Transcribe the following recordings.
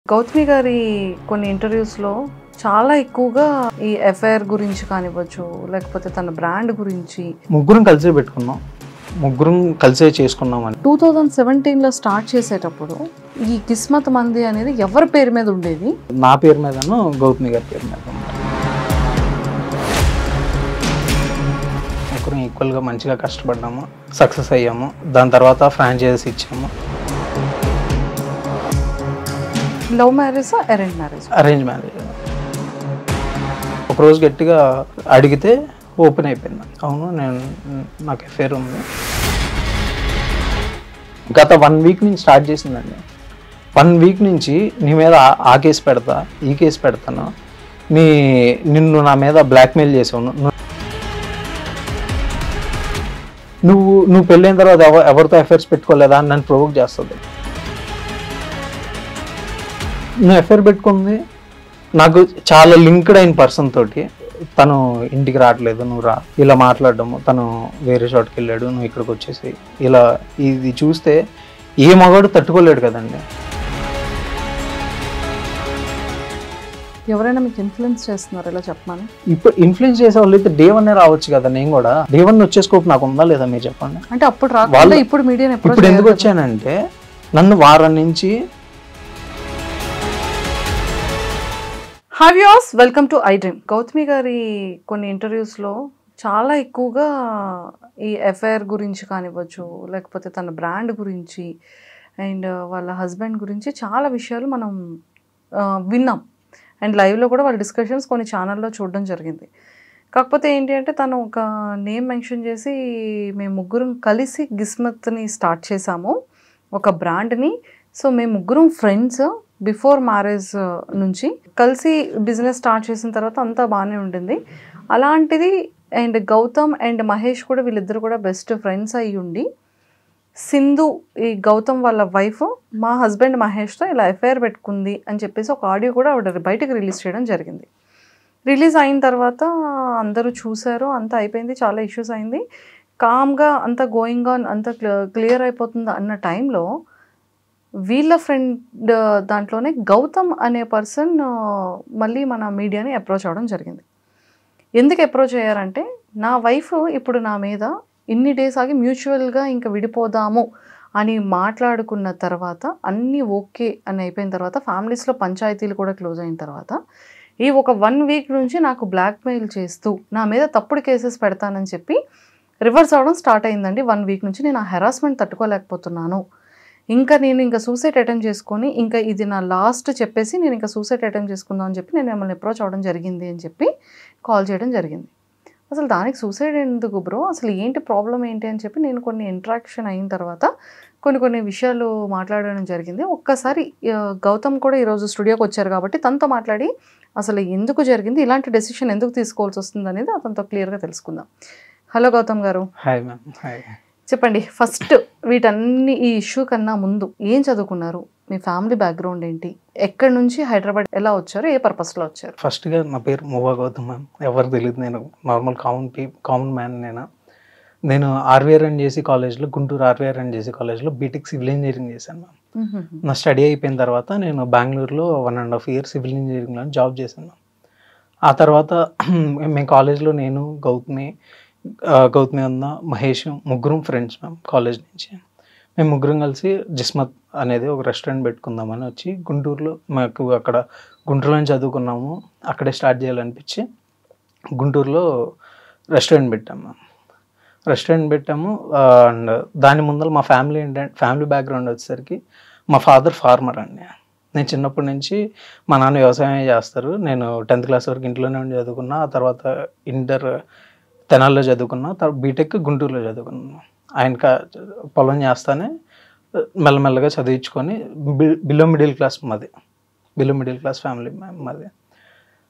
గౌతమి గారి కొన్ని ఇంటర్వ్యూస్లో చాలా ఎక్కువగా ఈ ఎఫ్ఐఆర్ గురించి కానివ్వచ్చు, లేకపోతే తన బ్రాండ్ గురించి ముగ్గురం కలిసే పెట్టుకున్నాం, ముగ్గురం కలిసే చేసుకున్నామని 2017లో స్టార్ట్ చేసేటప్పుడు ఈ కిస్మత్ మంది అనేది ఎవరి పేరు మీద ఉండేది? నా పేరు మీదను గౌతమి గారి పేరు మీద. ముగ్గురం ఈక్వల్గా మంచిగా కష్టపడ్డాము, సక్సెస్ అయ్యాము. దాని తర్వాత ఫ్రాంచైజీస్ ఇచ్చాము. Love marriage, arrange marriage? Arrange marriage. ఒకరోజు గట్టిగా అడిగితే ఓపెన్ అయిపోయింది. అవును, నాకు అఫేర్ ఉంది. గత 1 వీక్ నుంచి స్టార్ట్ చేసిందండి. 1 వీక్ నుంచి నీ మీద ఆ కేసు పెడతా, ఈ కేసు పెడతాను, నిన్ను నా మీద బ్లాక్మెయిల్ చేసావు, నువ్వు పెళ్ళైన తర్వాత ఎవరితో అఫేర్స్ పెట్టుకోలేదా అని నన్ను ప్రొవోక్ చేస్తుంది. నువ్వు అఫేర్ పెట్టుకుంది నాకు చాలా లింక్డ్ అయిన పర్సన్ తోటి, తను ఇంటికి రావట్లేదు, నువ్వు రా, ఇలా మాట్లాడడము, తను వేరే చోటుకి వెళ్ళాడు, నువ్వు ఇక్కడికి వచ్చేసి ఇలా. ఇది చూస్తే ఏ మగాడు తట్టుకోలేడు కదండి. ఎవరైనా మీకు ఇన్ఫ్లుయెన్స్ చేస్తున్నారు ఇలా చెప్పమని? ఇప్పుడు ఇన్ఫ్లుయెన్స్ చేసే వాళ్ళు అయితే డే 1 రావచ్చు కదా. నేను కూడా డే 1 వచ్చే స్కోప్ నాకు ఉందా లేదా మీరు చెప్పండి. అంటే అప్పుడు రాకుండా ఇప్పుడు మీడియా ఇప్పుడు ఎందుకు వచ్చానంటే, నన్ను వారం నుంచి hi viewers, welcome to I dream. Gautami గారి కొన్ని ఇంటర్వ్యూస్లో చాలా ఎక్కువగా ఈ ఎఫ్ఐఆర్ గురించి కానివ్వచ్చు, లేకపోతే తన బ్రాండ్ గురించి అండ్ వాళ్ళ హస్బెండ్ గురించి చాలా విషయాలు మనం విన్నాం. అండ్ లైవ్లో కూడా వాళ్ళ డిస్కషన్స్ కొన్ని ఛానల్లో చూడడం జరిగింది. కాకపోతే ఏంటి అంటే, తను ఒక నేమ్ మెన్షన్ చేసి మేము ముగ్గురం కలిసి గిస్మత్ని స్టార్ట్ చేశాము, ఒక బ్రాండ్ని. సో మేము ముగ్గురం ఫ్రెండ్స్ బిఫోర్ మ్యారేజ్ నుంచి కలిసి బిజినెస్ స్టార్ట్ చేసిన తర్వాత అంతా బాగానే ఉంటుంది. అలాంటిది అండ్ గౌతమ్ అండ్ మహేష్ కూడా, వీళ్ళిద్దరు కూడా బెస్ట్ ఫ్రెండ్స్ అయ్యి ఉండి, సింధు ఈ గౌతమ్ వాళ్ళ వైఫ్ మా హస్బెండ్ మహేష్తో ఇలా ఎఫ్ఐఆర్ పెట్టుకుంది అని చెప్పేసి ఒక ఆడియో కూడా ఆవిడ బయటకు రిలీజ్ చేయడం జరిగింది. రిలీజ్ అయిన తర్వాత అందరూ చూశారు, అంతా అయిపోయింది, చాలా ఇష్యూస్ అయింది, కామ్గా అంతా గోయింగ్ ఆన్, అంతా క్లియర్ అయిపోతుంది అన్న టైంలో వీళ్ళ ఫ్రెండ్ దాంట్లోనే గౌతమ్ అనే పర్సన్ మళ్ళీ మన మీడియాని అప్రోచ్ అవ్వడం జరిగింది. ఎందుకు అప్రోచ్ అయ్యారంటే, నా వైఫ్ ఇప్పుడు నా మీద ఇన్ని డేస్ ఆగి మ్యూచువల్గా ఇంకా విడిపోదాము అని మాట్లాడుకున్న తర్వాత, అన్నీ ఓకే అని అయిపోయిన తర్వాత, ఫ్యామిలీస్లో పంచాయతీలు కూడా క్లోజ్ అయిన తర్వాత, ఈ ఒక 1 వీక్ నుంచి నాకు బ్లాక్మెయిల్ చేస్తూ నా మీద తప్పుడు కేసెస్ పెడతానని చెప్పి రివర్స్ అవ్వడం స్టార్ట్ అయిందండి. 1 వీక్ నుంచి నేను ఆ హెరాస్మెంట్ తట్టుకోలేకపోతున్నాను, నేను సూసైడ్ అటెంప్ట్ చేసుకొని ఇంకా ఇది నా లాస్ట్ చెప్పేసి నేను ఇంకా సూసైడ్ అటెంప్ట్ చేసుకుందాం అని చెప్పి నేను మిమ్మల్ని అప్రోచ్ అవ్వడం జరిగింది అని చెప్పి కాల్ చేయడం జరిగింది. అసలు దానికి సూసైడ్ ఎందుకు బ్రో, అసలు ఏంటి ప్రాబ్లం ఏంటి అని చెప్పి నేను కొన్ని ఇంటరాక్షన్ అయిన తర్వాత కొన్ని విషయాలు మాట్లాడడం జరిగింది. ఒక్కసారి గౌతమ్ కూడా ఈరోజు స్టూడియోకి వచ్చారు కాబట్టి తనతో మాట్లాడి అసలు ఎందుకు జరిగింది, ఇలాంటి డెసిషన్ ఎందుకు తీసుకోవాల్సి వస్తుంది అనేది అతనితో క్లియర్గా తెలుసుకుందాం. హలో గౌతమ్ గారు. Hi ma'am. హాయ్. చెప్పండి, ఫస్ట్ వీటన్ని ఈ ఇష్యూ కన్నా ముందు ఏం చదువుకున్నారు, మీ ఫ్యామిలీ బ్యాక్గ్రౌండ్ ఏంటి, ఎక్కడి నుంచి హైదరాబాద్ ఎలా వచ్చారు, ఏ పర్పస్లో వచ్చారు? ఫస్ట్గా నా పేరు మువ్వా గౌతమ్ మ్యామ్. ఎవరు తెలియదు, నేను నార్మల్ కామన్ మ్యాన్. నేను RVRNJC కాలేజ్లో, గుంటూరు RVRNJC కాలేజ్లో బీటెక్ సివిల్ ఇంజనీరింగ్ చేశాను మ్యామ్. నా స్టడీ అయిపోయిన తర్వాత నేను బెంగళూరులో 1.5 years సివిల్ ఇంజనీరింగ్లో జాబ్ చేశాను. ఆ తర్వాత మేము కాలేజ్లో నేను, గౌతమి అన్న, మహేష్ ముగ్గురం ఫ్రెండ్స్ మ్యామ్ కాలేజ్ నుంచి. మేము ముగ్గురం కలిసి జిస్మత్ అనేది ఒక రెస్టారెంట్ పెట్టుకుందామని వచ్చి గుంటూరులో, మాకు అక్కడ గుంటూరులో చదువుకున్నాము, అక్కడే స్టార్ట్ చేయాలనిపించి గుంటూరులో రెస్టారెంట్ పెట్టాము. అండ్ దాని ముందర మా ఫ్యామిలీ బ్యాక్గ్రౌండ్ వచ్చేసరికి మా ఫాదర్ ఫార్మర్ అండి. నేను చిన్నప్పటి నుంచి మా నాన్న వ్యవసాయం చేస్తారు. నేను 10th క్లాస్ వరకు ఇంట్లోనే ఉండి చదువుకున్నా. ఆ తర్వాత ఇంటర్ తెనాల్లో చదువుకున్నా, తర్వాత బీటెక్ గుంటూరులో చదువుకున్నాను. ఆయన పొలం చేస్తానే మెల్లమెల్లగా చదివించుకొని బిలో మిడిల్ క్లాస్ ఫ్యామిలీ మాది.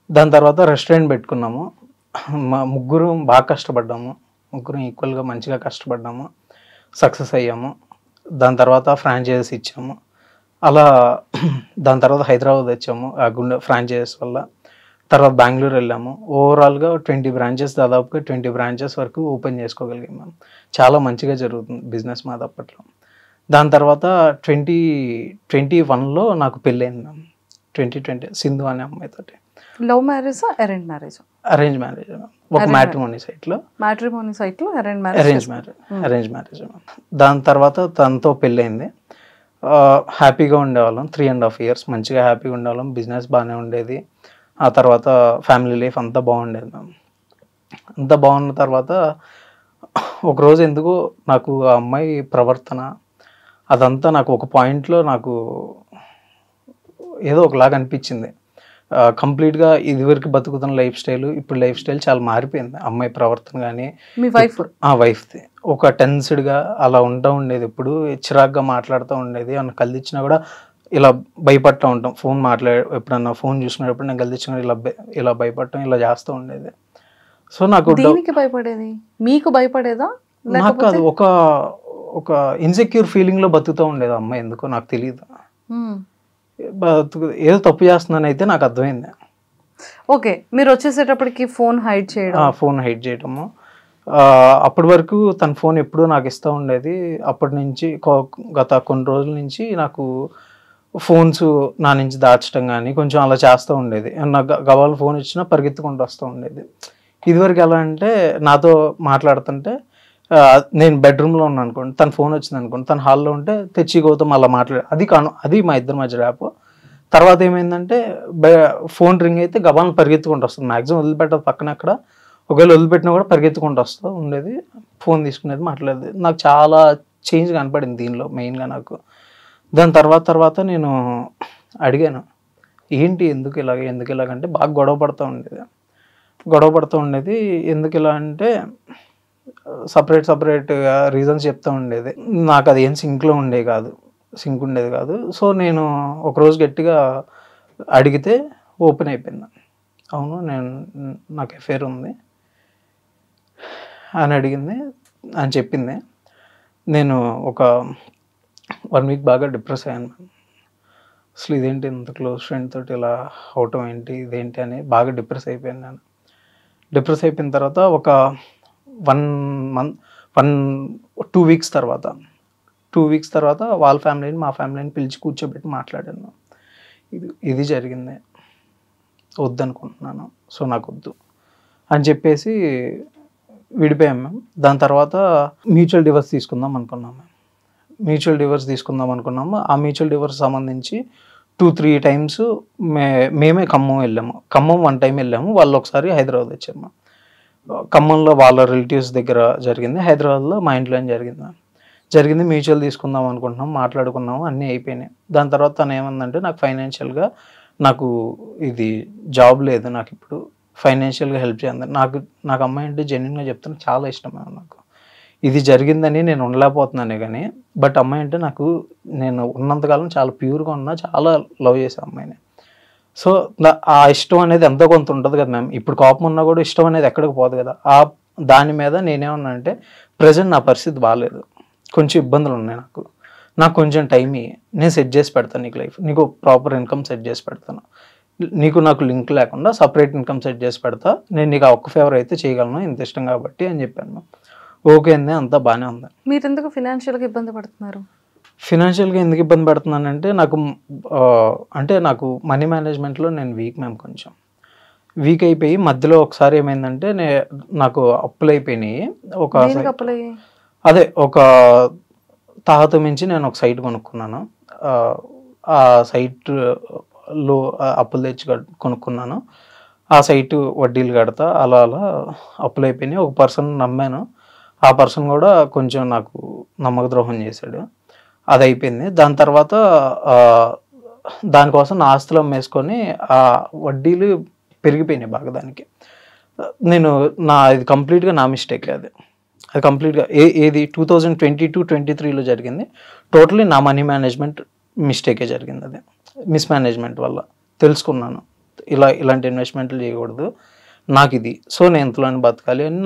దాని తర్వాత రెస్టారెంట్ పెట్టుకున్నాము. మా ముగ్గురం బాగా కష్టపడ్డాము, ముగ్గురం ఈక్వల్గా మంచిగా కష్టపడ్డాము, సక్సెస్ అయ్యాము. దాని తర్వాత ఫ్రాంచైజీస్ ఇచ్చాము. అలా దాని తర్వాత హైదరాబాద్ వచ్చాము ఆ ఫ్రాంచైజీస్ వల్ల. తర్వాత బెంగళూరు వెళ్ళాము. ఓవరాల్గా 20 బ్రాంచెస్, దాదాపుగా 20 బ్రాంచెస్ వరకు ఓపెన్ చేసుకోగలిగాం మ్యామ్. చాలా మంచిగా జరుగుతుంది బిజినెస్ మాది అప్పట్లో. దాని తర్వాత 2021లో నాకు పెళ్ళైంది మ్యామ్. 2020 సింధు అనే అమ్మాయితోటి. Love marriage arrange marriage? Arrange marriage, ఒక మ్యాట్రిమోనీ సైట్లో. మ్యాట్రిమోనీ సైట్లో అరేంజ్ అరేంజ్ మ్యారేజ్. దాని తర్వాత తనతో పెళ్ళయింది. హ్యాపీగా ఉండేవాళ్ళం 3.5 years, మంచిగా హ్యాపీగా ఉండేవాళ్ళం. బిజినెస్ బాగానే ఉండేది. ఆ తర్వాత ఫ్యామిలీ లైఫ్ అంతా బాగుండేది మ్యామ్. అంతా బాగున్న తర్వాత ఒకరోజు ఎందుకో నాకు ఆ అమ్మాయి ప్రవర్తన అదంతా నాకు ఒక పాయింట్లో నాకు ఏదో ఒకలాగా అనిపించింది. కంప్లీట్గా ఇదివరకు బతుకుతున్న లైఫ్ స్టైల్, ఇప్పుడు లైఫ్ స్టైల్ చాలా మారిపోయింది. అమ్మాయి ప్రవర్తన కానీ, మీ వైఫ్ వైఫ్ది ఒక టెన్స్డ్గా అలా ఉంటూ ఉండేది. ఎప్పుడు చిరాగ్గా మాట్లాడుతూ ఉండేది. ఏమన్నా కలిదిచ్చినా కూడా ఇలా భయపడుతూ ఉంటాం. ఫోన్ ఎప్పుడన్నా ఫోన్ చూసుకునేటప్పుడు నేను కలిదిచ్చినా ఇలా భయపడటం ఇలా చేస్తూ ఉండేది. సో నాకు దేనికి భయపడేది? మీకు భయపడేదా? నాకు అది ఒక ఇన్సెక్యూర్ ఫీలింగ్లో బతుకుతూ ఉండేది అమ్మాయి. ఎందుకో నాకు తెలియదు. ఏదో తప్పు చేస్తున్నాను అయితే నాకు అర్థమైంది. ఓకే, మీరు వచ్చేసేటప్పటికి ఫోన్ హైడ్ చేయడము. అప్పటి వరకు తన ఫోన్ ఎప్పుడూ నాకు ఇస్తూ ఉండేది. అప్పటి నుంచి గత కొన్ని రోజుల నుంచి నాకు ఫోన్స్ నా నుంచి దాచడం కానీ కొంచెం అలా చేస్తూ ఉండేది. నాకు గవాల ఫోన్ ఇచ్చినా పరిగెత్తుకుంటూ వస్తూ ఉండేది. ఇదివరకు ఎలా అంటే నాతో మాట్లాడుతుంటే నేను బెడ్రూమ్లో ఉన్నాను అనుకోండి, తన ఫోన్ వచ్చింది అనుకోండి, తన హాల్లో ఉంటే తెచ్చి గౌతమ్ అలా అది మా ఇద్దరి మధ్య ర్యాప్. తర్వాత ఏమైందంటే ఫోన్ రింగ్ అయితే గబాలను పరిగెత్తుకుంటూ వస్తుంది. మ్యాక్సిమం వదిలిపెట్టదు పక్కన ఎక్కడ, ఒకవేళ వదిలిపెట్టినా కూడా పరిగెత్తుకుంటూ వస్తూ ఉండేది. ఫోన్ తీసుకునేది, మాట్లాడేది. నాకు చాలా చేంజ్ కనపడింది దీనిలో మెయిన్గా నాకు. దాని తర్వాత నేను అడిగాను, ఏంటి ఎందుకు ఇలాగంటే బాగా గొడవ పడుతూ ఉండేది. ఎందుకు ఇలా అంటే సపరేట్గా రీజన్స్ చెప్తూ ఉండేది. నాకు అది ఏం సింక్ ఉండేది కాదు. సో నేను ఒకరోజు గట్టిగా అడిగితే ఓపెన్ అయిపోయింది. అవును, నాకు అఫేర్ ఉంది అని చెప్పింది. నేను ఒక 1 week బాగా డిప్రెస్ అయ్యాను. అసలు ఇదేంటి ఇంత క్లోజ్ ఫ్రెండ్ తోటి ఇలా అవటం ఏంటి, ఇదేంటి అని బాగా డిప్రెస్ అయిపోయాను నేను. డిప్రెస్ అయిపోయిన తర్వాత ఒక 2 weeks తర్వాత వాళ్ళ ఫ్యామిలీని మా ఫ్యామిలీని పిలిచి కూర్చోబెట్టి మాట్లాడాను. ఇది జరిగింది, వద్దనుకుంటున్నాను, సో నాకు వద్దు అని చెప్పేసి విడిపోయాం మేము. దాని తర్వాత మ్యూచువల్ డివోర్స్ తీసుకుందాం అనుకున్నాము. ఆ మ్యూచువల్ డివోర్స్ సంబంధించి 2-3 times మేమే ఖమ్మం వెళ్ళాము. ఖమ్మం 1 time వెళ్ళాము, వాళ్ళు ఒకసారి హైదరాబాద్ వచ్చాము. ఖమ్మంలో వాళ్ళ రిలేటివ్స్ దగ్గర జరిగింది, హైదరాబాద్లో మా ఇంట్లో జరిగింది. మ్యూచువల్ తీసుకుందాం అనుకుంటున్నాం, మాట్లాడుకున్నాము, అన్నీ అయిపోయినాయి. దాని తర్వాత తను ఏమందంటే, నాకు ఫైనాన్షియల్గా నాకు ఇది జాబ్ లేదు, నాకు ఇప్పుడు ఫైనాన్షియల్గా హెల్ప్ చేయండి. నాకు అమ్మాయి అంటే జెన్యున్గా చెప్తాను చాలా ఇష్టం. నాకు ఇది జరిగిందని నేను ఉండలేకపోతున్నానే కానీ, బట్ అమ్మాయి అంటే నేను ఉన్నంతకాలం చాలా ప్యూర్గా ఉన్నా, చాలా లవ్ చేసే అమ్మాయిని. సో ఆ ఇష్టం అనేది ఎంతో కొంత ఉంటుంది కదా మ్యామ్. ఇప్పుడు కోపం ఉన్నా కూడా ఇష్టం అనేది ఎక్కడికి పోదు కదా. దాని మీద నేనేమన్నా అంటే, ప్రజెంట్ నా పరిస్థితి బాగాలేదు, కొంచెం ఇబ్బందులు ఉన్నాయి, నాకు కొంచెం టైం ఇయ్యి, నేను సెట్ చేసి పెడతాను నీకు లైఫ్, నీకు ప్రాపర్ ఇన్కమ్ సెట్ చేసి పెడతాను, నాకు లింక్ లేకుండా సపరేట్ ఇన్కమ్ సెట్ చేసి పెడతా, నేను నీకు ఆ ఒక్క ఫేవర్ అయితే చేయగలను, ఇంత ఇష్టం కాబట్టి అని చెప్పాను. ఓకే అండి, అంతా బాగానే ఉంది. మీరు ఎందుకు ఫినాన్షియల్గా ఇబ్బంది పడుతున్నారు? ఫినాన్షియల్గా ఎందుకు ఇబ్బంది పడుతున్నానంటే, నాకు మనీ మేనేజ్మెంట్లో నేను కొంచెం వీక్ అయిపోయి మధ్యలో ఒకసారి ఏమైందంటే, నాకు అప్పులు అయిపోయినాయి. ఒక తాహత మించి నేను ఒక సైట్ కొనుక్కున్నాను. ఆ సైట్లో అప్పులు తెచ్చి కొనుక్కున్నాను. ఆ సైటు వడ్డీలు కడతా అలా అప్పులు అయిపోయినాయి. ఒక పర్సన్ నమ్మాను, ఆ పర్సన్ కూడా కొంచెం నాకు నమ్మక ద్రోహం చేశాడు. అది అయిపోయింది. దాని తర్వాత దానికోసం నా ఆస్తులు అమ్మేసుకొని ఆ వడ్డీలు పెరిగిపోయినాయి బాగా. దానికి ఇది కంప్లీట్గా నా మిస్టేక్. అది కంప్లీట్గా ఏది 2022-23లో జరిగింది. టోటలీ నా మనీ మేనేజ్మెంట్ మిస్టేకే జరిగింది. అది మిస్మేనేజ్మెంట్ వల్ల తెలుసుకున్నాను, ఇలాంటి ఇన్వెస్ట్మెంట్లు చేయకూడదు నాకు ఇది. సో నేను ఎంతలోనే బతకాలి అని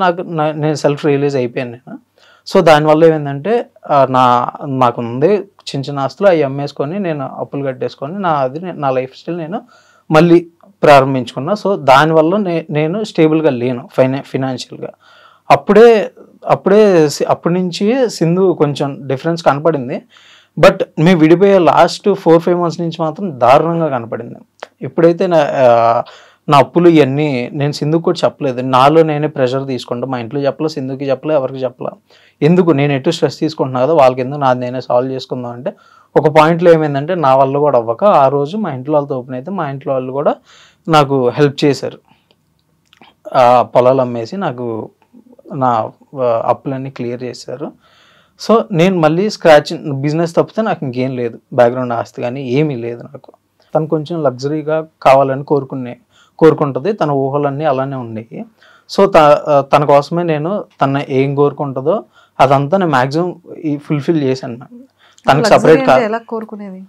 నేను సెల్ఫ్ రియలైజ్ అయిపోయాను నేను. సో దానివల్ల ఏమైందంటే, నాకు ఉంది చిన్న ఆస్తులు, అవి అమ్మేసుకొని నేను అప్పులు కట్టేసుకొని నా లైఫ్ స్టైల్ నేను మళ్ళీ ప్రారంభించుకున్నా. సో దానివల్ల నేను స్టేబుల్గా లేను ఫినాన్షియల్గా. అప్పటి నుంచి సింధు కొంచెం డిఫరెన్స్ కనపడింది. బట్ మేము విడిపోయే లాస్ట్ 4-5 months నుంచి మాత్రం దారుణంగా కనపడింది. ఎప్పుడైతే నా అప్పులు ఇవన్నీ నేను సింధుకు కూడా చెప్పలేదు. నాలో నేనే ప్రెషర్ తీసుకుంటా. మా ఇంట్లో చెప్పలే, సింధుకి చెప్పలే, ఎవరికి చెప్పలే. ఎందుకు నేను ఎటు స్ట్రెస్ తీసుకుంటున్నా కదా, వాళ్ళకి ఎందుకు నాది నేనే సాల్వ్ చేసుకుందాం అంటే ఒక పాయింట్లో ఏమైందంటే నా వల్ల కూడా అవ్వక ఆ రోజు మా ఇంట్లో వాళ్ళతో ఓపెన్ అయితే మా ఇంట్లో వాళ్ళు కూడా నాకు హెల్ప్ చేశారు. పొలాలు అమ్మేసి నాకు నా అప్పులన్నీ క్లియర్ చేశారు. సో నేను మళ్ళీ స్క్రాచ్ బిజినెస్ తప్పితే నాకు ఇంకేం లేదు, బ్యాక్గ్రౌండ్ ఆస్తి కానీ ఏమీ లేదు నాకు. తను కొంచెం లగ్జరీగా కావాలని కోరుకుంటుంది. తన ఊహలన్నీ అలానే ఉండేవి. సో తన కోసమే నేను తన ఏం కోరుకుంటుందో అదంతా నేను మ్యాక్సిమం ఫుల్ఫిల్ చేశాను. తనకి సపరేట్ కార్, ఎలా కోరుకునేది?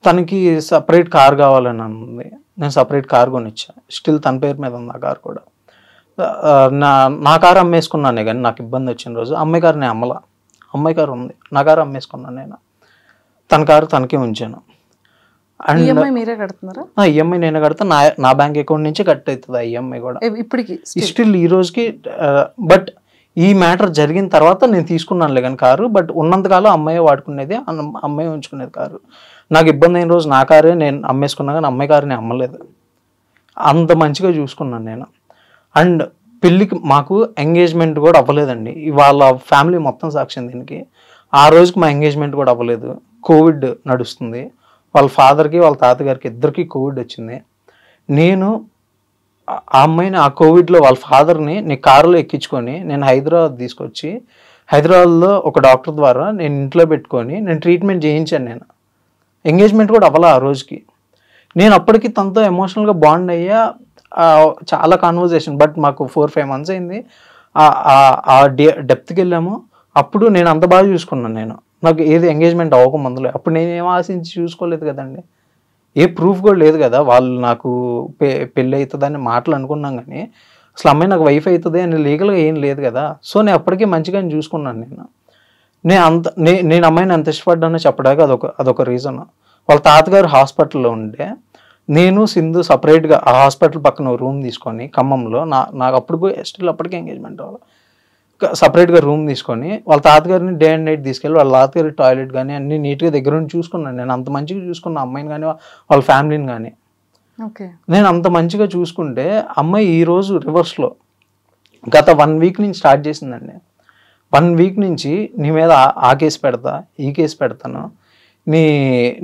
తనకి సపరేట్ కార్ కావాలని ఉంది. నేను సపరేట్ కార్ కొనిచ్చా. స్టిల్ తన పేరు మీద ఉంది ఆ కార్ కూడా. నా కారు అమ్మేసుకున్నానే కానీ నాకు ఇబ్బంది వచ్చిన రోజు అమ్మాయి కారు నేను అమ్మలా. అమ్మాయి కారు ఉంది, నా కారు అమ్మేసుకున్నాను నేను. తన కారు తనకే ఉంచాను. అండ్ మీరే కడుతున్నారా? ఈఎంఐ నేనే కడతా. నా బ్యాంక్ అకౌంట్ నుంచి కట్ అవుతుంది ఆ ఈఎంఐ కూడా ఇప్పటికి స్టిల్ ఈ రోజుకి. బట్ ఈ మ్యాటర్ జరిగిన తర్వాత నేను తీసుకున్నానులే కానీ కారు. బట్ ఉన్నంతకాలం అమ్మాయి వాడుకునేది, అమ్మాయి ఉంచుకునేది కారు. నాకు ఇబ్బంది అయిన రోజు నా కారే నేను అమ్మేసుకున్నా కానీ అమ్మాయి కారు నేను అమ్మలేదు. అంత మంచిగా చూసుకున్నాను నేను. అండ్ పెళ్ళికి మాకు ఎంగేజ్మెంట్ కూడా అవ్వలేదండి. వాళ్ళ ఫ్యామిలీ మొత్తం సాక్ష్యం దీనికి. ఆ రోజుకి మా ఎంగేజ్మెంట్ కూడా అవ్వలేదు. కోవిడ్ నడుస్తుంది. వాళ్ళ ఫాదర్కి వాళ్ళ తాతగారికి ఇద్దరికి కోవిడ్ వచ్చింది. నేను ఆ అమ్మాయిని ఆ కోవిడ్లో వాళ్ళ ఫాదర్ని నేను కారులో ఎక్కించుకొని నేను హైదరాబాద్ తీసుకొచ్చి హైదరాబాద్లో ఒక డాక్టర్ ద్వారా నేను ఇంట్లో పెట్టుకొని నేను ట్రీట్మెంట్ చేయించాను. నేను ఎంగేజ్మెంట్ కూడా అవ్వాల ఆ రోజుకి. నేను అప్పటికి తనతో ఎమోషనల్గా బాండ్ అయ్యా. చాలా కాన్వర్జేషన్. బట్ మాకు 4-5 months అయింది. ఆ డెప్త్కి వెళ్ళాము. అప్పుడు నేను అంత బాగా చూసుకున్నాను. నేను నాకు ఏది ఎంగేజ్మెంట్ అవ్వక ముందులే. అప్పుడు నేను ఏం ఆశించి చూసుకోలేదు కదండి. ఏ ప్రూఫ్ కూడా లేదు కదా. వాళ్ళు నాకు పెళ్ళి అవుతుందని మాటలు అనుకున్నాం కానీ అసలు అమ్మాయి నాకు వైఫ్ అవుతుంది అని లీగల్గా ఏం లేదు కదా. సో నేను అప్పటికే మంచిగా చూసుకున్నాను. నేను అమ్మాయిని ఎంత ఇష్టపడ్డానో చెప్పడానికి అదొక రీజన్. వాళ్ళ తాతగారు హాస్పిటల్లో ఉంటే నేను సింధు సపరేట్గా ఆ హాస్పిటల్ పక్కన రూమ్ తీసుకొని ఖమ్మంలో నాకు అప్పటికే ఎంగేజ్మెంట్ అవ్వాలి. సపరేట్గా రూమ్ తీసుకొని వాళ్ళ తాతగారిని డే అండ్ నైట్ తీసుకెళ్ళి వాళ్ళ తాతగారి టాయిలెట్ కానీ అన్ని నీట్గా దగ్గర నుండి చూసుకున్నాను. నేను అంత మంచిగా చూసుకున్న అమ్మాయిని కానీ వాళ్ళ ఫ్యామిలీని కానీ. నేను అంత మంచిగా చూసుకుంటే అమ్మాయి ఈరోజు రివర్స్లో గత 1 week నుంచి స్టార్ట్ చేసిందండి. 1 week నుంచి నీ మీద ఆ కేసు పెడతా, ఈ కేసు పెడతాను,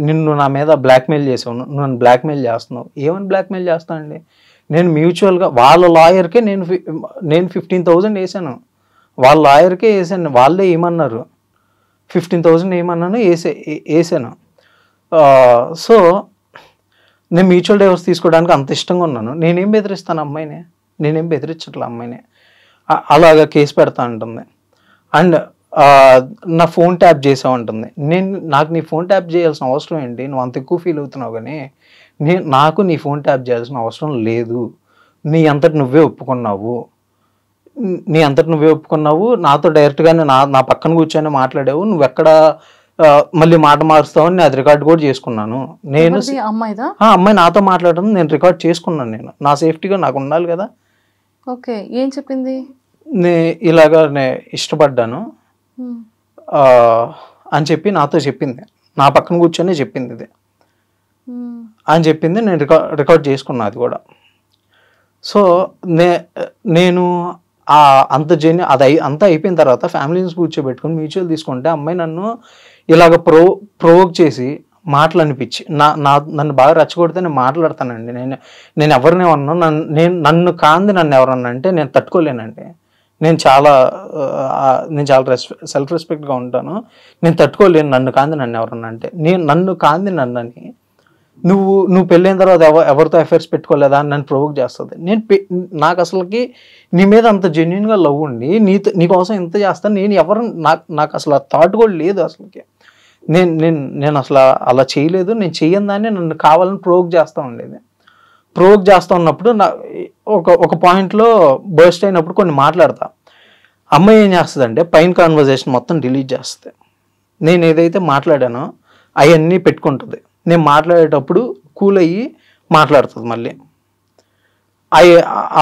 నిన్ను నా మీద బ్లాక్మెయిల్ చేసావు, నువ్వు నన్ను బ్లాక్మెయిల్ చేస్తున్నావు. ఏమని బ్లాక్మెయిల్ చేస్తానండి? నేను మ్యూచువల్గా వాళ్ళ లాయర్కే నేను 15,000 వేసాను. వాళ్ళ లాయర్కే వేసాను. వాళ్ళే ఏమన్నారు, 15,000 ఏమన్నాను వేసాను. సో నేను మ్యూచువల్ డైవర్స్ తీసుకోవడానికి అంత ఇష్టంగా ఉన్నాను. నేనేం బెదిరిస్తాను అమ్మాయిని? నేనేం బెదిరించట్లే అమ్మాయిని. అలాగా కేసు పెడతా అంటుంది. అండ్ నా ఫోన్ ట్యాప్ చేసావు అంటుంది. నాకు నీ ఫోన్ ట్యాప్ చేయాల్సిన అవసరం ఏంటి? నువ్వు అంత ఎక్కువ ఫీల్ అవుతున్నావు కానీ నాకు నీ ఫోన్ ట్యాప్ చేయాల్సిన అవసరం లేదు. నీ అంతటి నువ్వే ఒప్పుకున్నావు. నాతో డైరెక్ట్గానే నా పక్కన కూర్చొని మాట్లాడావు. నువ్వు ఎక్కడ మళ్ళీ మాట మారుస్తావు అని అది రికార్డ్ కూడా చేసుకున్నాను. అమ్మాయి నాతో మాట్లాడడం నేను రికార్డ్ చేసుకున్నాను. నా సేఫ్టీగా నాకు ఉండాలి కదా. ఓకే, ఏం చెప్పింది? ఇలాగా ఇష్టపడ్డాను అని చెప్పి నాతో చెప్పింది. నా పక్కన కూర్చొని చెప్పింది ఇది అని చెప్పింది. నేను రికార్డ్ చేసుకున్నా అది కూడా. సో నేను అంతా అయిపోయిన తర్వాత ఫ్యామిలీని కూర్చోబెట్టుకుని మ్యూచువల్ తీసుకుంటే అమ్మాయి నన్ను ఇలాగ ప్రొవోక్ చేసి మాటలు అనిపించి నన్ను బాగా రెచ్చగొడితే నేను మాట్లాడతానండి. నేను ఎవరిని ఏమన్నా నన్ను కాంది నన్ను ఎవరన్నా అంటే నేను తట్టుకోలేనండి. నేను చాలా సెల్ఫ్ రెస్పెక్ట్గా ఉంటాను. నేను తట్టుకోలేను నన్ను కాంది నన్ను ఎవరన్నా అంటే. నన్ను కాంది నన్నని నువ్వు పెళ్ళైన తర్వాత ఎవరితో అఫైర్స్ పెట్టుకోలేదా అని నన్ను ప్రొవోక్ చేస్తుంది. నాకు అసలుకి నీ మీద అంత జెన్యున్గా లవ్ ఉండి నీకోసం ఎంత చేస్తాను. నాకు అసలు ఆ థాట్ కూడా లేదు అసలుకి. నేను అసలు అలా చేయలేదు. నేను చెయ్యని దాన్ని నన్ను కావాలని ప్రొవోక్ చేస్తూ ఉండేది. ప్రొవోక్ చేస్తూ ఉన్నప్పుడు ఒక పాయింట్లో బర్స్ట్ అయినప్పుడు కొన్ని మాట్లాడతా. అమ్మాయి ఏం చేస్తుందంటే పైన కాన్వర్జేషన్ మొత్తం డిలీట్ చేస్తుంది. నేను ఏదైతే మాట్లాడానో అవన్నీ పెట్టుకుంటుంది. నేను మాట్లాడేటప్పుడు కూల్ అయ్యి మాట్లాడుతుంది మళ్ళీ.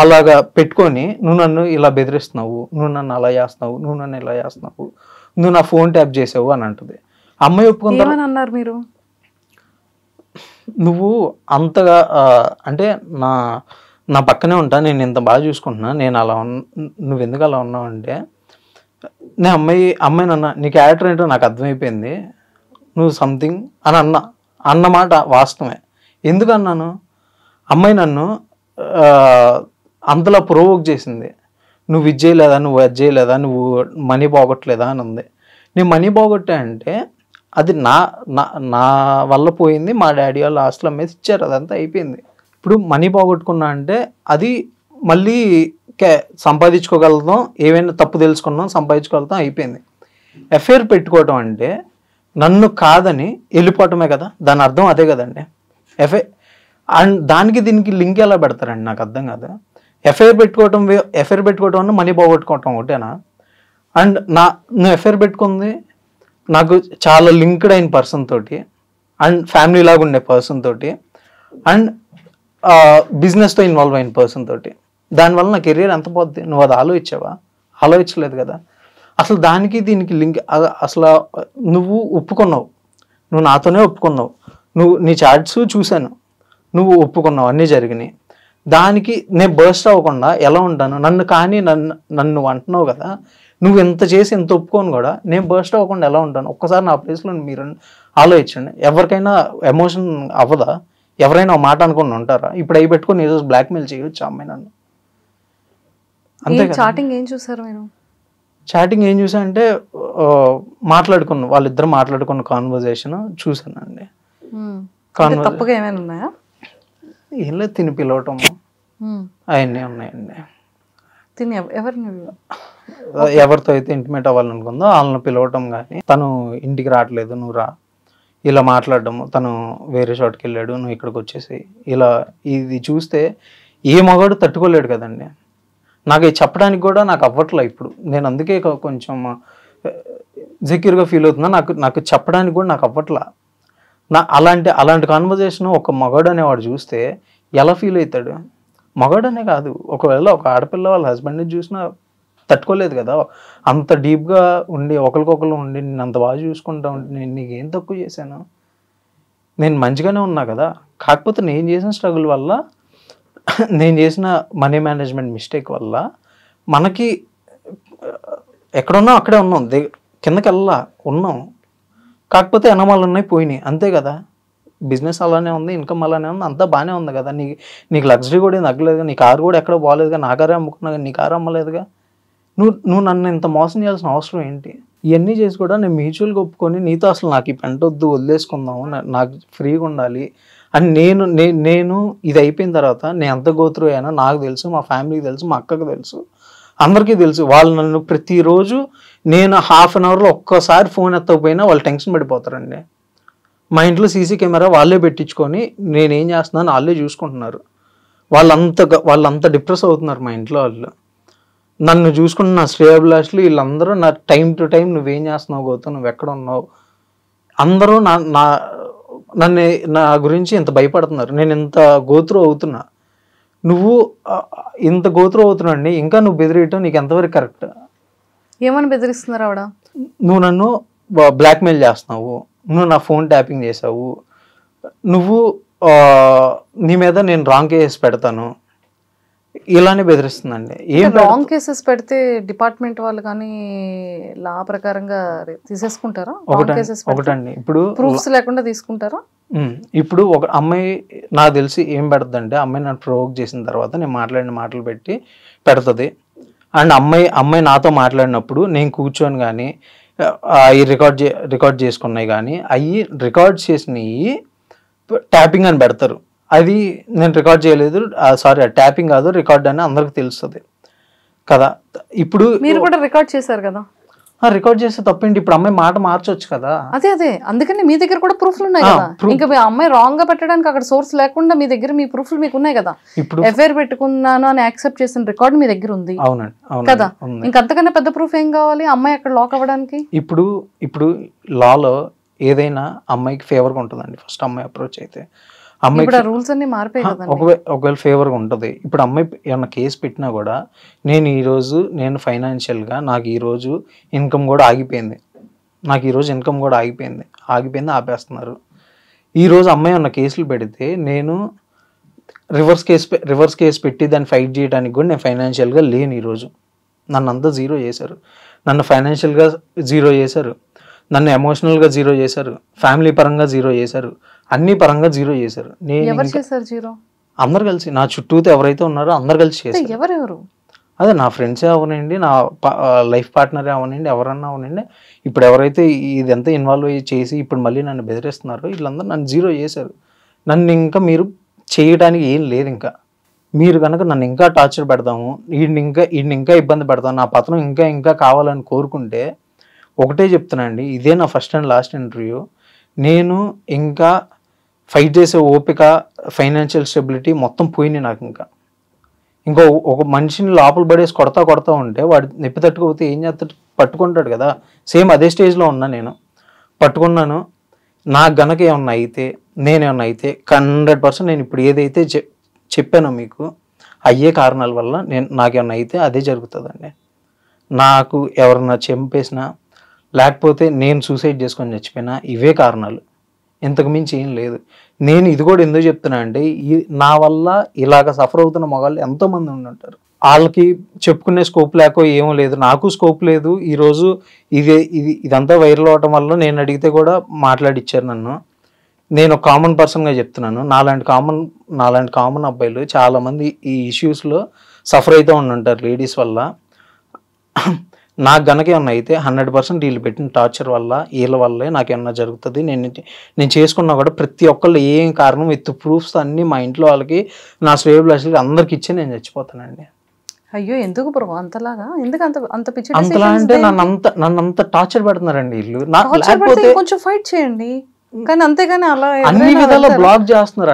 అలాగా పెట్టుకొని నువ్వు నన్ను ఇలా బెదిరిస్తున్నావు, నువ్వు నన్ను అలా చేస్తున్నావు, నువ్వు నన్ను ఇలా చేస్తున్నావు, నువ్వు నా ఫోన్ ట్యాప్ చేసావు అని అంటుంది. అమ్మాయి ఒప్పుకుంటారు. అన్నారు మీరు? నువ్వు అంతగా అంటే నా నా పక్కనే ఉంటా, నేను ఇంత బాగా చూసుకుంటున్నా, నేను అలా నువ్వు ఎందుకు అలా ఉన్నావు అంటే, నేను అమ్మాయి అన్న నీ క్యారెక్టర్ ఏంటో నాకు అర్థమైపోయింది, నువ్వు సంథింగ్ అని అన్నమాట వాస్తవమే. ఎందుకన్నాను, అమ్మాయి నన్ను అంతలా ప్రొవోక్ చేసింది, నువ్వు ఇది చేయలేదా, నువ్వు అది చేయలేదా, నువ్వు మనీ పోగొట్టలేదా అని ఉంది. నేను మనీ పోగొట్టా అంటే అది నా నా వల్ల పోయింది, మా డాడీ వాళ్ళు ఆస్తులు అమ్మేసి ఇచ్చారు, అదంతా అయిపోయింది. ఇప్పుడు మనీ పోగొట్టుకున్నా అంటే అది మళ్ళీ సంపాదించుకోగలుగుతాం, ఏమైనా తప్పు తెలుసుకున్నాం సంపాదించుకోగలుగుతాం, అయిపోయింది. ఎఫ్ఐఆర్ పెట్టుకోవటం అంటే నన్ను కాదని వెళ్ళిపోవటమే కదా, దాని అర్థం అదే కదండి. అండ్ దానికి దీనికి లింక్ ఎలా పెడతారండి నాకు అర్థం కాదు. ఎఫ్ఐఆర్ పెట్టుకోవటం అన్న మనీ పోగొట్టుకోవటం ఒకటేనా? అండ్ నువ్వు ఎఫ్ఐఆర్ పెట్టుకుంది నాకు చాలా లింక్డ్ అయిన పర్సన్ తోటి, అండ్ ఫ్యామిలీ లాగా ఉండే పర్సన్ తోటి, అండ్ బిజినెస్తో ఇన్వాల్వ్ అయిన పర్సన్ తోటి. దానివల్ల నా కెరీర్ ఎంత పోద్ది? నువ్వు అది ఆలోచించావా? ఆలోచించలేదు కదా. అసలు దానికి దీనికి లింక్ అసలు నువ్వు ఒప్పుకున్నావు, నువ్వు నాతోనే ఒప్పుకున్నావు, నీ చాట్స్ చూశాను, నువ్వు ఒప్పుకున్నావు, అన్నీ జరిగినాయి. దానికి నేను బర్స్ట్ అవ్వకుండా ఎలా ఉంటాను? నన్ను అంటున్నావు కదా, నువ్వు ఎంత చేసి ఎంత ఒప్పుకోను కూడా నేను బర్స్ట్ అవ్వకుండా ఎలా ఉంటాను? ఒక్కసారి నా ప్లేస్లో మీరు ఆలోచించండి. ఎవరికైనా ఎమోషన్ అవ్వదా? ఎవరైనా ఒక మాట అనుకుని ఉంటారా? ఇప్పుడు అవి పెట్టుకుని ఏదో బ్లాక్మెయిల్ చేయొచ్చు అమ్మాయి నన్ను. అంతే. చాటింగ్ ఏం చూసారు మీరు? చాటింగ్ ఏం చూసా అంటే వాళ్ళిద్దరు మాట్లాడుకున్న కాన్వర్జేషన్ చూసానండి. తప్పుగా ఏమైనా ఉన్నాయా? ఏం లేదు, తిని పిలవటము అవన్నీ ఉన్నాయండి. ఎవరితో అయితే ఇంటిమేట్ అవ్వాలనుకుందో వాళ్ళని పిలవటం, కానీ తను ఇంటికి రావట్లేదు, నువ్వు రా, ఇలా మాట్లాడటము, తను వేరే చోటుకి వెళ్ళాడు, నువ్వు ఇక్కడికి వచ్చేసి ఇలా. ఇది చూస్తే ఏ మగాడు తట్టుకోలేడు కదండి. నాకు ఇది చెప్పడానికి కూడా నాకు అవ్వట్లే ఇప్పుడు. నేను అందుకే కొంచెం సెక్యూర్గా ఫీల్ అవుతున్నా. నాకు చెప్పడానికి కూడా నాకు అవ్వట్లా. అలాంటి కాన్వర్జేషన్ ఒక మగాడు అనేవాడు చూస్తే ఎలా ఫీల్ అవుతాడు? మగాడనే కాదు, ఒకవేళ ఒక ఆడపిల్ల వాళ్ళ హస్బెండ్ని చూసినా తట్టుకోలేదు కదా. అంత డీప్గా ఉండి ఒకరికొకరు ఉండి నేను అంత బాగా చూసుకుంటా ఉంటే నేను నీకేం తక్కువ చేశాను? నేను మంచిగానే ఉన్నా కదా. కాకపోతే నేను చేసిన స్ట్రగుల్ వల్ల, నేను చేసిన మనీ మేనేజ్మెంట్ మిస్టేక్ వల్ల మనకి ఎక్కడున్నాం అక్కడే ఉన్నాం, కిందకి ఉన్నాం. కాకపోతే ఎనమాలు ఉన్నాయి, పోయినాయి, అంతే కదా. బిజినెస్ అలానే ఉంది, ఇన్కమ్ అలానే ఉంది, అంతా బాగానే ఉంది కదా. నీకు లగ్జరీ కూడా ఏం తగ్గలేదుగా, నీ కారు కూడా ఎక్కడ బాగలేదుగా, నా కారే అమ్ముకున్నా, నీ కారు అమ్మలేదుగా. నువ్వు నన్ను ఇంత మోసం చేయాల్సిన అవసరం ఏంటి? ఇవన్నీ చేసి కూడా నేను మ్యూచువల్గా ఒప్పుకొని నీతో అసలు నాకు ఈ పెంట వద్దు, వదిలేసుకుందాము, నాకు ఫ్రీగా ఉండాలి అని నేను ఇది అయిపోయిన తర్వాత నేను ఎంత గోత్రు అయినా నాకు తెలుసు, మా ఫ్యామిలీకి తెలుసు, మా అక్కకి తెలుసు, అందరికీ తెలుసు. వాళ్ళు నన్ను ప్రతిరోజు నేను హాఫ్ అన్ అవర్లో ఒక్కసారి ఫోన్ ఎత్తకపోయినా వాళ్ళు టెన్షన్ పడిపోతారండి. మా ఇంట్లో సీసీ కెమెరా వాళ్ళే పెట్టించుకొని నేనేం చేస్తున్నాను వాళ్ళే చూసుకుంటున్నారు. వాళ్ళంత డిప్రెస్ అవుతున్నారు మా ఇంట్లో వాళ్ళు. నన్ను చూసుకున్న నా శ్రేయోభిలాషులు వీళ్ళందరూ నా టైం టు టైం నువ్వేం చేస్తున్నావు గౌతమ్, నువ్వు ఎక్కడ ఉన్నావు, అందరూ నా గురించి ఇంత భయపడుతున్నారు. నేను ఇంత గోత్రు అవుతున్నా, నువ్వు ఇంత గోత్రు అవుతున్నాండి, ఇంకా నువ్వు బెదిరియటం నీకు ఎంతవరకు కరెక్ట్? ఏమని బెదిరిస్తున్నారు ఆవిడ? నువ్వు నన్ను బ్లాక్మెయిల్ చేస్తున్నావు, నువ్వు నా ఫోన్ ట్యాపింగ్ చేసావు, నువ్వు నీ మీద నేను రాంగ్ కేసెస్ పెడతాను, ఇలానే బెదిరిస్తుందండి. ఏం రాంగ్ కేసెస్ పెడితే డిపార్ట్మెంట్ వాళ్ళు కానీ లా ప్రకారంగా తీసేసుకుంటారా? ఒకటండి, ఇప్పుడు ప్రూఫ్స్ లేకుండా తీసుకుంటారా? ఇప్పుడు ఒక అమ్మాయి నాకు తెలిసి ఏం పెడతంటే, అమ్మాయి నన్ను ప్రొవోక్ చేసిన తర్వాత నేను మాట్లాడిన మాటలు పెడుతుంది. అండ్ అమ్మాయి నాతో మాట్లాడినప్పుడు నేను కూర్చొని కానీ అవి రికార్డ్ చేసుకున్నాయి కానీ అవి రికార్డ్ చేసినవి ట్యాపింగ్ అని పెడతారు. అది నేను రికార్డ్ చేయలేదు, సారీ ట్యాపింగ్ కాదు రికార్డ్ అని అందరికి తెలుస్తుంది కదా. ఇప్పుడు మీరు కూడా రికార్డ్ చేశారు కదా. రికార్డ్ చేస్తే తప్పేంటి? ఇప్పుడు అమ్మాయి మాట మార్చొచ్చు కదా. అదే అందుకని మీ దగ్గర కూడా ప్రూఫ్లు ఉన్నాయి కదా. ఇంకా మీ అమ్మాయి రాంగ్ గా పెట్టడానికి అక్కడ సోర్స్ లేకుండా మీ దగ్గర మీ ప్రూఫ్లు మీకు ఉన్నాయి కదా. ఇప్పుడు ఎఫ్ఐఆర్ పెట్టుకున్నాను అని యాక్సెప్ట్ చేసిన రికార్డ్ మీ దగ్గర ఉంది కదా. ఇంకంతకన్నా పెద్ద ప్రూఫ్ ఏం కావాలి అమ్మాయి అక్కడ లాక్ అవ్వడానికి? ఇప్పుడు లాలో ఏదైనా అమ్మాయికి ఫేవర్గా ఉంటుందండి. ఫస్ట్ అమ్మాయి అప్రోచ్ అయితే రూల్స్ అన్ని మారిపోయి ఒకవేళ ఫేవర్గా ఉంటుంది. ఇప్పుడు అమ్మాయి ఏమన్నా కేసు పెట్టినా కూడా నేను ఫైనాన్షియల్గా నాకు ఈరోజు ఇన్కమ్ కూడా ఆగిపోయింది, ఆగిపోయింది ఆపేస్తున్నారు. ఈరోజు అమ్మాయి ఉన్న కేసులు పెడితే నేను రివర్స్ కేసు పెట్టి దాన్ని ఫైట్ చేయడానికి కూడా నేను ఫైనాన్షియల్గా లేను. ఈరోజు నన్ను అంతా జీరో చేశారు. నన్ను ఫైనాన్షియల్గా జీరో చేశారు, నన్ను ఎమోషనల్గా జీరో చేశారు, ఫ్యామిలీ పరంగా జీరో చేశారు, అన్ని పరంగా జీరో చేశారు. నేను అందరు కలిసి నా చుట్టూతో ఎవరైతే ఉన్నారో అందరు కలిసి చేశారు. ఎవరెవరు? అదే నా ఫ్రెండ్సే అవనండి, నా లైఫ్ పార్ట్నరే అవనండి, ఎవరన్నా అవనండి. ఇప్పుడు ఎవరైతే ఇదంతా ఇన్వాల్వ్ అయ్యి చేసి ఇప్పుడు మళ్ళీ నన్ను బెదిరిస్తున్నారో వీళ్ళందరూ నన్ను జీరో చేశారు. నన్ను ఇంకా మీరు చేయడానికి ఏం లేదు. ఇంకా మీరు కనుక నన్ను ఇంకా టార్చర్ పెడతాము, వీడిని ఇంకా ఇబ్బంది పెడతాము, నా పతనం ఇంకా కావాలని కోరుకుంటే ఒకటే చెప్తున్నా అండి, ఇదే నా ఫస్ట్ అండ్ లాస్ట్ ఇంటర్వ్యూ. నేను ఇంకా ఫైట్ చేసే ఓపిక, ఫైనాన్షియల్ స్టెబిలిటీ మొత్తం పోయినాయి నాకు. ఇంకా ఒక మనిషిని లోపల పడేసి కొడతా ఉంటే వాడు నొప్పి తట్టుకోకపోతే ఏం చేస్తాడు? పట్టుకుంటాడు కదా. సేమ్ అదే స్టేజ్లో ఉన్నా నేను, పట్టుకున్నాను. నాకు గనక ఏమన్నా అయితే, నేనేమన్నా అయితే 100% నేను ఇప్పుడు ఏదైతే చెప్పానో మీకు అయ్యే కారణాల వల్ల నాకేమన్నా అయితే అదే జరుగుతుందండి. నాకు ఎవరన్నా చంపేసినా లేకపోతే నేను సూసైడ్ చేసుకొని చచ్చిపోయినా ఇవే కారణాలు, ఇంతకు మించి ఏం లేదు. నేను ఇది కూడా ఎందుకు చెప్తున్నా అంటే నా వల్ల ఇలాగ సఫర్ అవుతున్న మగాళ్ళు ఎంతోమంది ఉంటారు. వాళ్ళకి చెప్పుకునే స్కోప్ లేకో ఏమో లేదు, నాకు స్కోప్ లేదు. ఈరోజు ఇదంతా వైరల్ అవటం వల్ల నేను అడిగితే కూడా మాట్లాడిచ్చారు నన్ను. నేను కామన్ పర్సన్గా చెప్తున్నాను, నాలాంటి కామన్ అబ్బాయిలు చాలామంది ఈ ఇష్యూస్లో సఫర్ అవుతూ ఉంటారు లేడీస్ వల్ల. నాకు గనక ఏమన్నా అయితే 100% వీళ్ళు పెట్టిన టార్చర్ వల్ల, వీళ్ళ వల్లే నాకేమన్నా జరుగుతుంది. నేను చేసుకున్నా కూడా ప్రతి ఒక్కళ్ళు ఏం కారణం విత్ ప్రూఫ్స్ అన్నీ మా ఇంట్లో వాళ్ళకి, నా శ్రేయోభిలాషులకి అందరికి ఇచ్చి నేను చచ్చిపోతానండి. అయ్యో ఎందుకు బ్రో అంతలాగా? ఎందుకు అంత పిచ్చి అంతలా అంటే నన్ను అంత టార్చర్ పెడుతున్నారండి వీళ్ళు. కొంచెం ఫైట్ చేయండి, కానీ అంతేగాని అలా అన్ని విధాలా బ్లాక్ చేస్తున్నారు,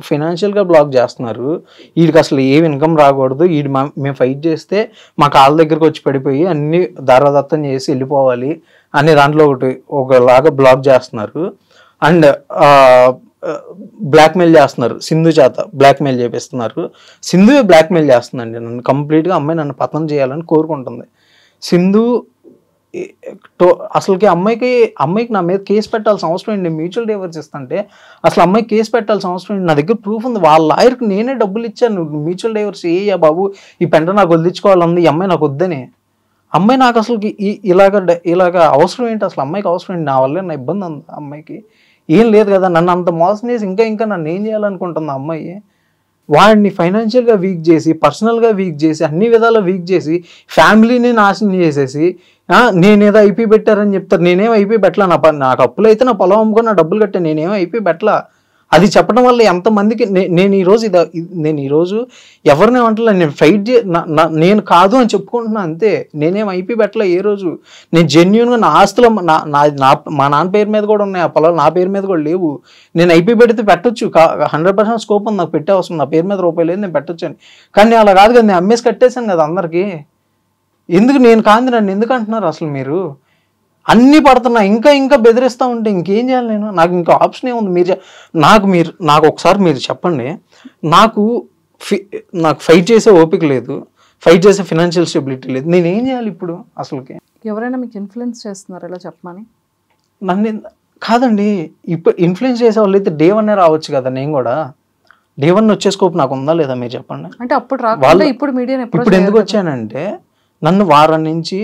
ఫైనాన్షియల్ గా బ్లాక్ చేస్తున్నారు. వీడికి అసలు ఏం ఇన్కమ్ రాకూడదు, మేము ఫైట్ చేస్తే మా కాళ్ళ దగ్గరకు వచ్చి పడిపోయి అన్ని దారాదత్తం చేసి వెళ్ళిపోవాలి అనే దాంట్లో ఒకలాగా బ్లాక్ చేస్తున్నారు. అండ్ బ్లాక్మెయిల్ చేస్తున్నారు, సింధు చేత బ్లాక్మెయిల్ చేపిస్తున్నారు. సింధువే బ్లాక్మెయిల్ చేస్తుందండి నన్ను కంప్లీట్గా. అమ్మాయి నన్ను పతనం చేయాలని కోరుకుంటుంది. సింధు అసలుకి అమ్మాయికి నా మీద కేసు పెట్టాల్సిన అవసరం ఏంటి? మ్యూచువల్ డైవర్స్ ఇస్తుంటే అసలు అమ్మాయికి కేసు పెట్టాల్సిన అవసరం ఏంటి? నా దగ్గర ప్రూఫ్ ఉంది, వాళ్ళ లాయర్కి నేనే డబ్బులు ఇచ్చాను. మ్యూచువల్ డైవర్స్ ఏయ్యా బాబు, ఈ పెంట నాకు వదిలించుకోవాలంది, ఈ అమ్మాయి నాకు వద్దని. అమ్మాయి నాకు అసలుకి ఇలాగ అవసరం ఏంటి? అసలు అమ్మాయికి అవసరం ఏంటి? నా వల్లే నా ఇబ్బంది ఉంది. అమ్మాయికి ఏం లేదు కదా, నన్ను అంత మోసం చేసి ఇంకా నన్ను ఏం చేయాలనుకుంటుంది అమ్మాయి? వాడిని ఫైనాన్షియల్గా వీక్ చేసి, పర్సనల్గా వీక్ చేసి, అన్ని విధాలా వీక్ చేసి, ఫ్యామిలీని నాశనం చేసేసి, నేనేదో ఐపీ పెట్టారని చెప్తారు. నేనేం ఐపీ పెట్టలా. నాకు అప్పులు అయితే నా పొలం అమ్ముకొని నా డబ్బులు కట్టాను, నేనేం ఐపీ పెట్టలా. అది చెప్పడం వల్ల ఎంతమందికి నేను ఈరోజు ఎవరిని ఏమంటలే, నేను ఫైట్ నేను కాదు అని చెప్పుకుంటున్నా అంతే. నేనేం ఐపీ పెట్టలే ఏ రోజు. నేను జెన్యున్గా నా ఆస్తులు మా నాన్న పేరు మీద కూడా ఉన్నాయి, ఆ పొలాలు నా పేరు మీద కూడా లేవు. నేను ఐపీ పెడితే పెట్టొచ్చు, 100% స్కోప్ ఉంది, నాకు పెట్టే అవసరం, నా పేరు మీద రూపాయలు లేదు, నేను పెట్టొచ్చు అని. కానీ అలా కాదు కదా, నేను అమ్మేసి కట్టేశాను కదా అందరికీ. ఎందుకు నేను కాంది నన్ను ఎందుకు అంటున్నారు అసలు మీరు? అన్నీ పడుతున్నా, ఇంకా బెదిరిస్తూ ఉంటే ఇంకేం చేయాలి నేను? నాకు ఇంకా ఆప్షన్ ఏముంది? నాకు ఒకసారి మీరు చెప్పండి. నాకు ఫైట్ చేసే ఓపిక లేదు, ఫైట్ చేసే ఫైనాన్షియల్ స్టెబిలిటీ లేదు, నేనేం చేయాలి ఇప్పుడు? అసలుకి ఎవరైనా మీకు ఇన్ఫ్లుయెన్స్ చేస్తున్నారు ఇలా చెప్పమని? నన్ను కాదండి, ఇప్పుడు ఇన్ఫ్లుయెన్స్ చేసే వాళ్ళు అయితే డే 1 రావచ్చు కదా. నేను కూడా డే 1 వచ్చే స్కోప్ నాకు ఉందా లేదా మీరు చెప్పండి. అంటే అప్పుడు రాకుండా ఇప్పుడు మీడియా ఇప్పుడు ఎందుకు వచ్చానంటే, నన్ను వారం నుంచి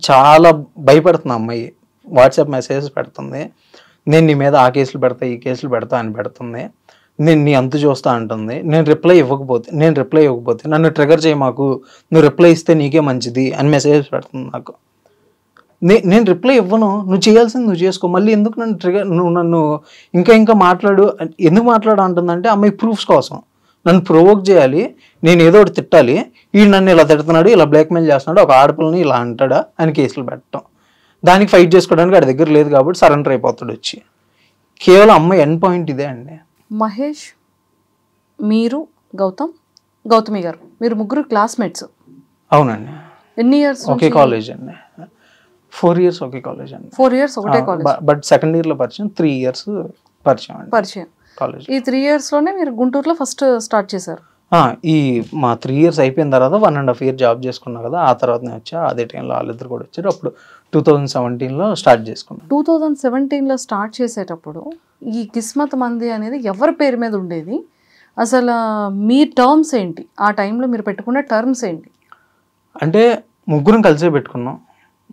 చాలా భయపడుతుంది అమ్మాయి. వాట్సాప్ మెసేజెస్ పెడుతుంది, నేను నీ మీద ఆ కేసులు పెడతా, ఈ కేసులు పెడతా అని పెడుతుంది. నేను నీ అంతు చూస్తా అంటుంది. నేను రిప్లై ఇవ్వకపోతే నన్ను ట్రిగర్ చేయి, మాకు నువ్వు రిప్లై ఇస్తే నీకే మంచిది అని మెసేజెస్ పెడుతుంది నాకు. నేను రిప్లై ఇవ్వను, నువ్వు చేయాల్సింది నువ్వు చేసుకో. మళ్ళీ ఎందుకు నన్ను ఇంకా మాట్లాడు, ఎందుకు మాట్లాడు అంటుందంటే అమ్మాయి ప్రూఫ్స్ కోసం నన్ను ప్రొవోక్ చేయాలి, నేను ఏదో ఒకటి తిట్టాలి. ఈ నన్ను ఇలా తిడుతున్నాడు, ఇలా బ్లాక్మెయిల్ చేస్తున్నాడు, ఒక ఆడపిల్లని ఇలా అంటాడా అని కేసులు పెట్టడం. దానికి ఫైట్ చేసుకోవడానికి వాడి దగ్గర లేదు కాబట్టి సరెండర్ అయిపోతాడు వచ్చి. కేవలం అమ్మాయి ఎండ్ పాయింట్ ఇదే అండి. మహేష్, మీరు గౌతమి గారు, మీరు ముగ్గురు క్లాస్మేట్స్? అవునండి. ఎన్ని ఇయర్స్? ఒకే కాలేజ్ అండి. 4 years ఒకే కాలేజ్ అండి. 4 years ఒకటే కాలేజ్. బట్ సెకండ్ ఇయర్లో పరిచయం, 3 years పరిచయం కాలేజ్. ఈ 3 years లోనే మీరు గుంటూరులో ఫస్ట్ స్టార్ట్ చేశారు? మా 3 years అయిపోయిన తర్వాత 1.5 year జాబ్ చేసుకున్నా కదా, ఆ తర్వాత నేను వచ్చా. అదే టైంలో వాళ్ళిద్దరు కూడా వచ్చారు. అప్పుడు 2017లో స్టార్ట్ చేసుకున్నాను. 2017లో స్టార్ట్ చేసేటప్పుడు ఈ కిస్మత్ మంది అనేది ఎవరి పేరు మీద ఉండేది? అసలు మీ టర్మ్స్ ఏంటి? ఆ టైంలో మీరు పెట్టుకున్న టర్మ్స్ ఏంటి? అంటే ముగ్గురం కలిసే పెట్టుకున్నాం,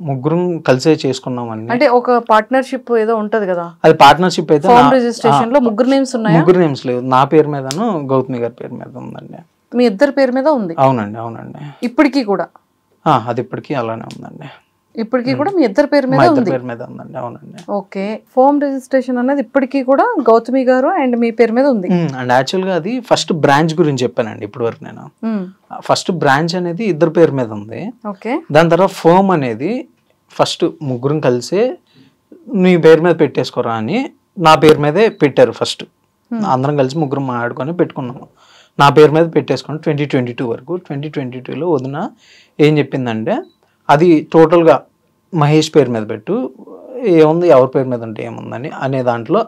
ముగ్గురం కలిసే చేసుకున్నాం అన్ని. అంటే ఒక పార్ట్నర్షిప్ ఏదో ఉంటది కదా, అది పార్ట్నర్షిప్ అయితే ఫార్మ్ రిజిస్ట్రేషన్ లో ముగ్గురు నేమ్స్ ఉన్నాయా? ముగ్గురు నేమ్స్ లేవు, నా పేరు మీదను గౌతమి గారి పేరు మీద ఉందండి. మీ ఇద్దరి పేరు మీద ఉంది? అవునండి, అవునండి. ఇప్పటికీ కూడా? అది ఇప్పటికీ అలానే ఉందండి. ఇప్పటికీ కూడా మీ ఇద్దరి పేరు మీద ఉంది? పేరు మీద ఉందండి. అవునండి. ఓకే. ఫార్మ్ రిజిస్ట్రేషన్ అనేది ఇప్పటికీ కూడా గౌతమి గారు అండ్ మీ పేరు మీద ఉంది. అండ్ యాక్చువల్గా అది ఫస్ట్ బ్రాంచ్ గురించి చెప్పానండి ఇప్పటి వరకు. నేను ఫస్ట్ బ్రాంచ్ అనేది ఇద్దరు పేరు మీద ఉంది. ఓకే. దాని తర్వాత ఫర్మ్ అనేది ఫస్ట్ ముగ్గురం కలిసి నీ పేరు మీద పెట్టేసుకోరా అని నా పేరు మీదే పెట్టారు ఫస్ట్. అందరం కలిసి ముగ్గురం మాట్లాడుకొని పెట్టుకున్నాము. నా పేరు మీద పెట్టేసుకుని 2022 వరకు. 2022లో వదిన ఏం చెప్పిందంటే, అది టోటల్గా మహేష్ పేరు మీద పెట్టు, ఏముంది ఎవరి పేరు మీద ఉంటే ఏముందని అనే దాంట్లో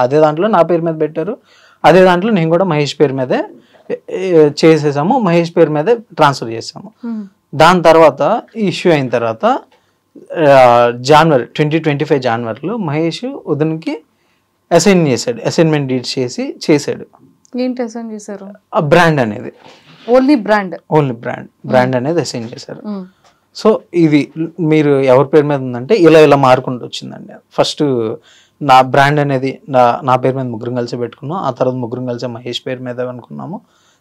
అదే దాంట్లో నా పేరు మీద పెట్టారు. అదే దాంట్లో నేను కూడా మహేష్ పేరు మీదే చేసేసాము, మహేష్ పేరు మీదే ట్రాన్స్ఫర్ చేసాము. దాని తర్వాత ఇష్యూ అయిన తర్వాత జనవరి 2025 జనవరిలో మహేష్ వదినకి అసైన్ చేశాడు, అసైన్మెంట్ డీడ్స్ చేశాడు. ఏంటి అసైన్ చేశారు? ఆ బ్రాండ్ అనేది, ఓన్లీ బ్రాండ్ అనేది అసైన్ చేశారు. సో ఇది మీరు ఎవరి పేరు మీద ఉందంటే ఇలా మారుకుంటూ వచ్చిందండి. ఫస్ట్ నా బ్రాండ్ అనేది నా పేరు మీద ముగ్గురం కలిసి పెట్టుకున్నాం. ఆ తర్వాత ముగ్గురం కలిసి మహేష్ పేరు మీద అనుకున్నాము.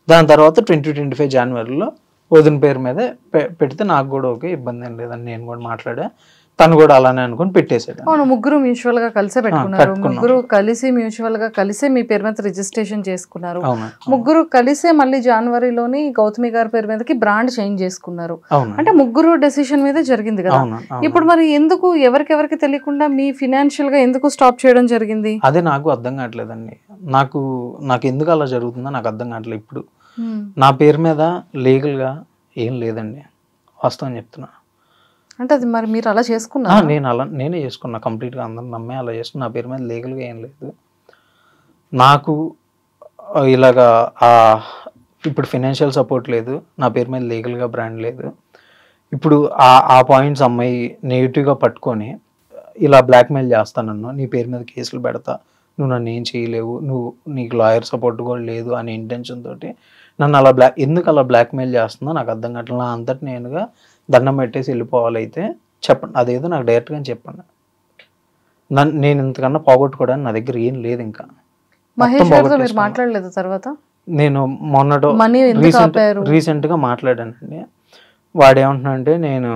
దాని తర్వాత 2025 జనవరిలో వదిన పేరు మీద పెడితే నాకు కూడా ఓకే, ఇబ్బంది ఏం లేదని నేను కూడా మాట్లాడా. తను కూడా అలానే అనుకుని పెట్టేశాడు. అవును, ముగ్గురు మ్యూచువల్ గా కలిసే పెట్టుకున్నారు. ముగ్గురు కలిసి మ్యూచువల్ గా కలిసే మీ పేరు మీద రిజిస్ట్రేషన్ చేసుకున్నారు. ముగ్గురు కలిసే మళ్ళీ జనవరిలోని గౌతమి గారి పేరు మీదకి బ్రాండ్ చేంజ్ చేసుకున్నారు. అంటే ముగ్గురు డెసిషన్ మీదే జరిగింది కదా. ఇప్పుడు మరి ఎందుకు ఎవరికెవరికి తెలియకుండా మీ ఫినాన్షియల్ గా ఎందుకు స్టాప్ చేయడం జరిగింది? అదే నాకు అర్థం కావట్లేదండి. నాకు ఎందుకు అలా జరుగుతుందో నాకు అర్థం కావట్లేదు. ఇప్పుడు నా పేరు మీద లీగల్ గా ఏం లేదండి, వాస్తవం చెప్తున్నా. అంటే అది మరి మీరు అలా చేసుకున్నారు? నేనే చేసుకున్నా కంప్లీట్గా, అందరం నమ్మే అలా చేసుకున్నా. నా పేరు మీద లీగల్గా ఏం లేదు. నాకు ఇలాగా ఇప్పుడు ఫైనాన్షియల్ సపోర్ట్ లేదు, నా పేరు మీద లీగల్గా బ్రాండ్ లేదు. ఇప్పుడు ఆ పాయింట్స్ అమ్మాయి నెగిటివ్గా పట్టుకొని ఇలా బ్లాక్మెయిల్ చేస్తానన్ను, నీ పేరు మీద కేసులు పెడతా, నువ్వు నన్ను ఏం చేయలేవు, నీకు లాయర్ సపోర్ట్ కూడా లేదు అనే ఇంటెన్షన్ తోటి నన్ను ఎందుకు అలా బ్లాక్మెయిల్ చేస్తుందో నాకు అర్థం కావట్లేదు. నా అంతటి నేనుగా దండం పెట్టేసి వెళ్ళిపోవాలైతే చెప్పండి, అదేదో నాకు డైరెక్ట్గా చెప్పండి. నేను ఇంతకన్నా పోగొట్టుకోవడానికి నా దగ్గర ఏం లేదు. ఇంకా మాట్లాడలేదు. తర్వాత నేను మొన్నటో రీసెంట్గా మాట్లాడానండి. వాడేమంటున్నా అంటే, నేను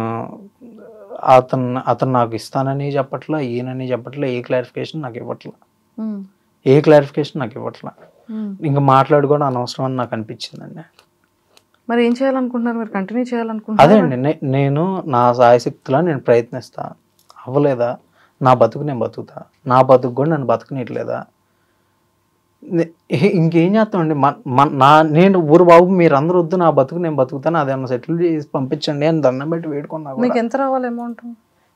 అతను నాకు ఇస్తానని చెప్పట్లా, ఈయనని చెప్పట్లా, ఏ క్లారిఫికేషన్ నాకు ఇవ్వట్లా. ఇంకా మాట్లాడుకోవడం అనవసరం అని నాకు అనిపించిందండి. మరి ఏం చేయాలనుకుంటున్నారు మీరు? కంటిన్యూ చేయాలనుకుంటున్నారు? అదే అండి, నేను నా సాయశక్తిలో నేను ప్రయత్నిస్తా. అవ్వలేదా, నా బతుకు నేను బతుకుతా. నా బతుకు కూడా నన్ను బతుకునిట్లేదా, ఇంకేం చేస్తామండి. నేను ఊరు బాబు మీరు అందరూ వద్దు, నా బతుకు నేను బతుకుతాను, అదేమన్నా సెటిల్ చేసి పంపించండి అని దండం పెట్టి వేడుకున్నా. మీకు ఎంత రావాలి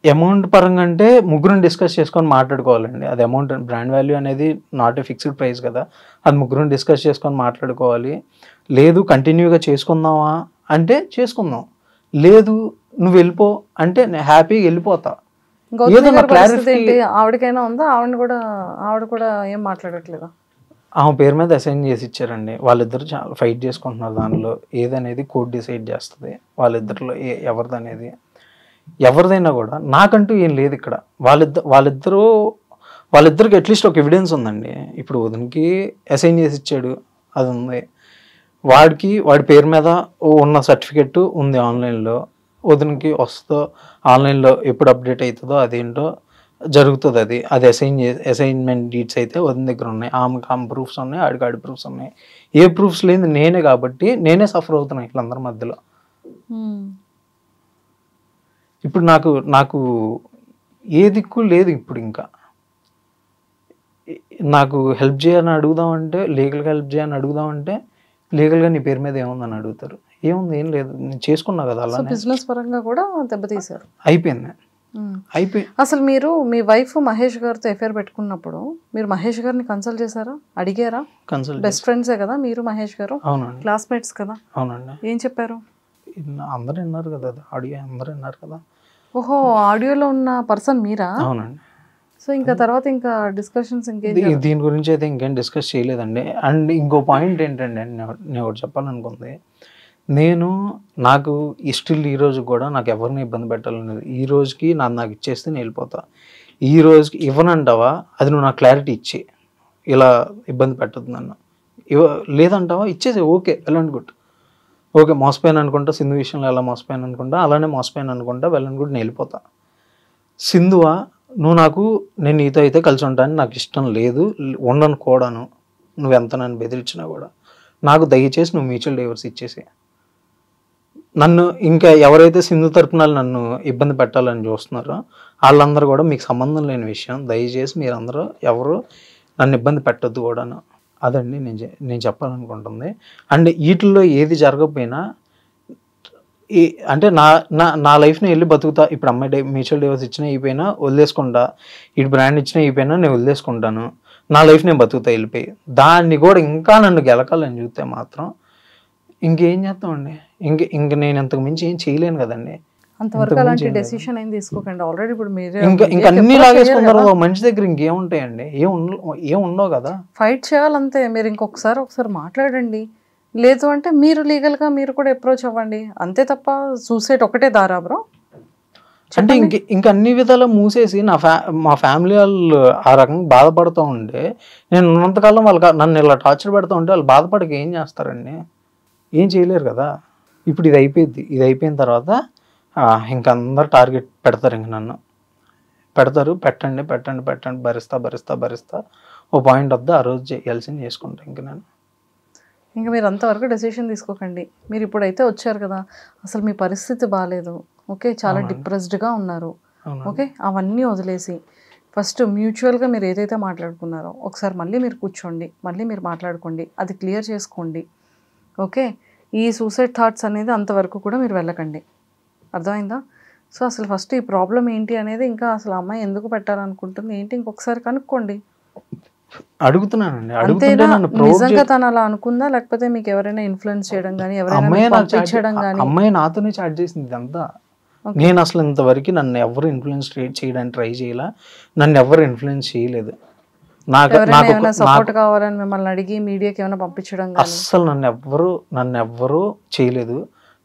అమౌంట్ పరంగా అంటే ముగ్గురం డిస్కస్ చేసుకొని మాట్లాడుకోవాలండి. అది అమౌంట్, బ్రాండ్ వాల్యూ అనేది నాట్ ఏ ఫిక్స్డ్ ప్రైస్ కదా, అది ముగ్గురం డిస్కస్ చేసుకొని మాట్లాడుకోవాలి. లేదు కంటిన్యూగా చేసుకుందామా అంటే చేసుకుందాం, లేదు నువ్వు వెళ్ళిపో అంటే నేను హ్యాపీగా వెళ్ళిపోతా. ఆవిడకైనా ఉందా? ఆవిడ కూడా ఏం మాట్లాడట్లేదా? ఆమె పేరు మీద అసైన్ చేసి ఇచ్చారండి. వాళ్ళిద్దరు చాలా ఫైట్ చేసుకుంటున్నారు. దానిలో ఏదనేది కోర్ట్ డిసైడ్ చేస్తుంది. వాళ్ళిద్దరిలో ఎవరిదైనా కూడా నాకంటూ ఏం లేదు ఇక్కడ. వాళ్ళిద్దరికి అట్లీస్ట్ ఒక ఎవిడెన్స్ ఉందండి. ఇప్పుడు వదినకి అసైన్ చేసి ఇచ్చాడు, అది ఉంది. వాడి పేరు మీద ఉన్న సర్టిఫికెట్ ఉంది ఆన్లైన్లో. వదినకి వస్తుందో ఆన్లైన్లో ఎప్పుడు అప్డేట్ అవుతుందో అదేంటో జరుగుతుంది. అది అసైన్మెంట్ డీట్స్ అయితే వదిన దగ్గర ఉన్నాయి. ఆమె ప్రూఫ్స్ ఉన్నాయి, ఆడి ప్రూఫ్స్ ఉన్నాయి. ఏ ప్రూఫ్స్ లేదు నేనే, కాబట్టి నేనే సఫర్ అవుతున్నాను వీళ్ళందరి మధ్యలో. ఇప్పుడు నాకు ఏ దిక్కు లేదు. ఇప్పుడు ఇంకా నాకు హెల్ప్ చేయాలని అడుగుదామంటే, లీగల్గా హెల్ప్ చేయాలని అడుగుదామంటే, లీగల్గా నీ పేరు మీద ఏముందని అడుగుతారు. ఏముంది, ఏం లేదు, నేను చేసుకున్నా కదా. అలా బిజినెస్ పరంగా కూడా దెబ్బతీశారు. అయిపోయింది. అసలు మీరు మీ వైఫ్ మహేష్ గారితో ఎఫ్ఐఆర్ పెట్టుకున్నప్పుడు మీరు మహేష్ గారిని కన్సల్ట్ చేశారా? అడిగారా? బెస్ట్ ఫ్రెండ్సే కదా మీరు మహేష్ గారు? అవునండి. క్లాస్మేట్స్ కదా? అవునండి. ఏం చెప్పారు? అందరూ విన్నారు కదా, అందరూ విన్నారు కదా. ఓహో, ఆడియోలో ఉన్న పర్సన్ మీరా? అవునండి. సో ఇంకా తర్వాత ఇంకా డిస్కషన్స్ ఇంకేం దీని గురించి అయితే ఇంకేం డిస్కస్ చేయలేదండి. అండ్ ఇంకో పాయింట్ ఏంటంటే నేను ఒకటి చెప్పాలనుకుంది, నాకు స్టిల్ ఈ రోజు కూడా నాకు ఎవరిని ఇబ్బంది పెట్టాలని ఈ రోజుకి నాకు ఇచ్చేస్తే నేను వెళ్ళిపోతా. ఈ రోజుకి ఇవ్వనంటావా, అది నువ్వు నాకు క్లారిటీ ఇచ్చి ఇలా ఇబ్బంది పెట్టద్దు నన్ను, లేదంటావా ఇచ్చేసి okay well and good. Okay మోసపోయాను అనుకుంటా, సింధు విషయంలో ఎలా మోసపోయాను అనుకుంటా అలానే మోసపోయాను అనుకుంటా, వెల్ అండ్ గుడ్ నేను వెళ్ళిపోతా. సింధువా నేను నీతో అయితే కలిసి ఉంటాను, నాకు ఇష్టం లేదు, ఉండను కూడాను, నువ్వెంత నన్ను బెదిరించినా కూడా నాకు దయచేసి నువ్వు మ్యూచువల్ డైవర్స్ ఇచ్చేసి. నన్ను ఇంకా ఎవరైతే సింధు తరపున నన్ను ఇబ్బంది పెట్టాలని చూస్తున్నారో వాళ్ళందరూ కూడా మీకు సంబంధం లేని విషయం, దయచేసి మీరందరూ ఎవరు నన్ను ఇబ్బంది పెట్టద్దు కూడాను. అదండి నేను చెప్పాలనుకుంటుంది. అండ్ వీటిల్లో ఏది జరగకపోయినా అంటే నా లైఫ్ని వెళ్ళి బతుకుతా. ఇప్పుడు అమ్మాయి మ్యూచువల్ డైవర్స్ ఇచ్చినా అయిపోయినా వదిలేసుకుంటా, ఇటు బ్రాండ్ ఇచ్చినా అయిపోయినా నేను వదిలేసుకుంటాను, నా లైఫ్ నేను బతుకుతా వెళ్ళిపోయి. దాన్ని కూడా ఇంకా నన్ను గెలకాలని చూస్తే మాత్రం ఇంకేం చేస్తామండి, ఇంక నేను ఇంతకు మించి ఏం చేయలేను కదండి. అంతవరకు అలాంటి డెసిషన్ ఏం తీసుకోకండి. ఆల్రెడీ ఇప్పుడు మీరు ఇంకా అన్ని లాగేసుకుంటారు మనిషి దగ్గర, ఇంకేముంటాయండి, ఏం ఉండవు కదా. ఫైట్ చేయాలంతే. మీరు ఒకసారి మాట్లాడండి, లేదు అంటే మీరు లీగల్గా మీరు కూడా అప్రోచ్ అవ్వండి, అంతే తప్ప సూసైడ్ ఒకటే దారా బ్రో. అంటే ఇంక అన్ని విధాలా మూసేసి మా ఫ్యామిలీ వాళ్ళు ఆ రకంగా బాధపడుతూ ఉంటే, నేను ఉన్నంతకాలం నన్ను ఇలా టార్చర్ పెడతా ఉంటే వాళ్ళు బాధపడక ఏం చేస్తారండి, ఏం చేయలేరు కదా. ఇప్పుడు ఇది అయిపోయిన తర్వాత ఇంక అందరు టార్గెట్ పెడతారు, ఇంక నన్ను పెడతారు, పెట్టండి భరిస్తా ఓ పాయింట్ వద్ద ఆ రోజు చేయాల్సింది చేసుకుంటా. ఇంకా మీరు అంతవరకు డెసిషన్ తీసుకోకండి. మీరు ఇప్పుడైతే వచ్చారు కదా, అసలు మీ పరిస్థితి బాగాలేదు, ఓకే, చాలా డిప్రెస్డ్గా ఉన్నారు, ఓకే, అవన్నీ వదిలేసి ఫస్ట్ మ్యూచువల్గా మీరు ఏదైతే మాట్లాడుకున్నారో ఒకసారి మళ్ళీ మీరు కూర్చోండి, మళ్ళీ మీరు మాట్లాడుకోండి, అది క్లియర్ చేసుకోండి, ఓకే. ఈ సూసైడ్ థాట్స్ అనేది అంతవరకు కూడా మీరు వెళ్ళకండి, అర్థమైందా? సో అసలు ఫస్ట్ ఈ ప్రాబ్లం ఏంటి అనేది, ఇంకా అసలు అమ్మాయి ఎందుకు పెట్టాలనుకుంటుంది ఏంటి ఇంకొకసారి కనుక్కోండి. అడుగుతున్నానండి, నిజంగా తను అలా అనుకుందా, లేకపోతే మీకు ఎవరైనా ఇన్ఫ్లుయెన్స్ చేయడం కానీ, అమ్మాయి నాతోనే చాట్ చేసింది ఇదంతా. నేను అసలు ఇంతవరకు నన్ను ఎవరు ఇన్ఫ్లుయెన్స్ చేయడానికి ట్రై చేయాల, నన్ను ఎవరు ఇన్ఫ్లుయెన్స్ చేయలేదు. సపోర్ట్ కావాలని మిమ్మల్ని అడిగి మీడియాకి ఏమైనా పంపించడం అస్సలు నన్ను ఎవ్వరు చేయలేదు.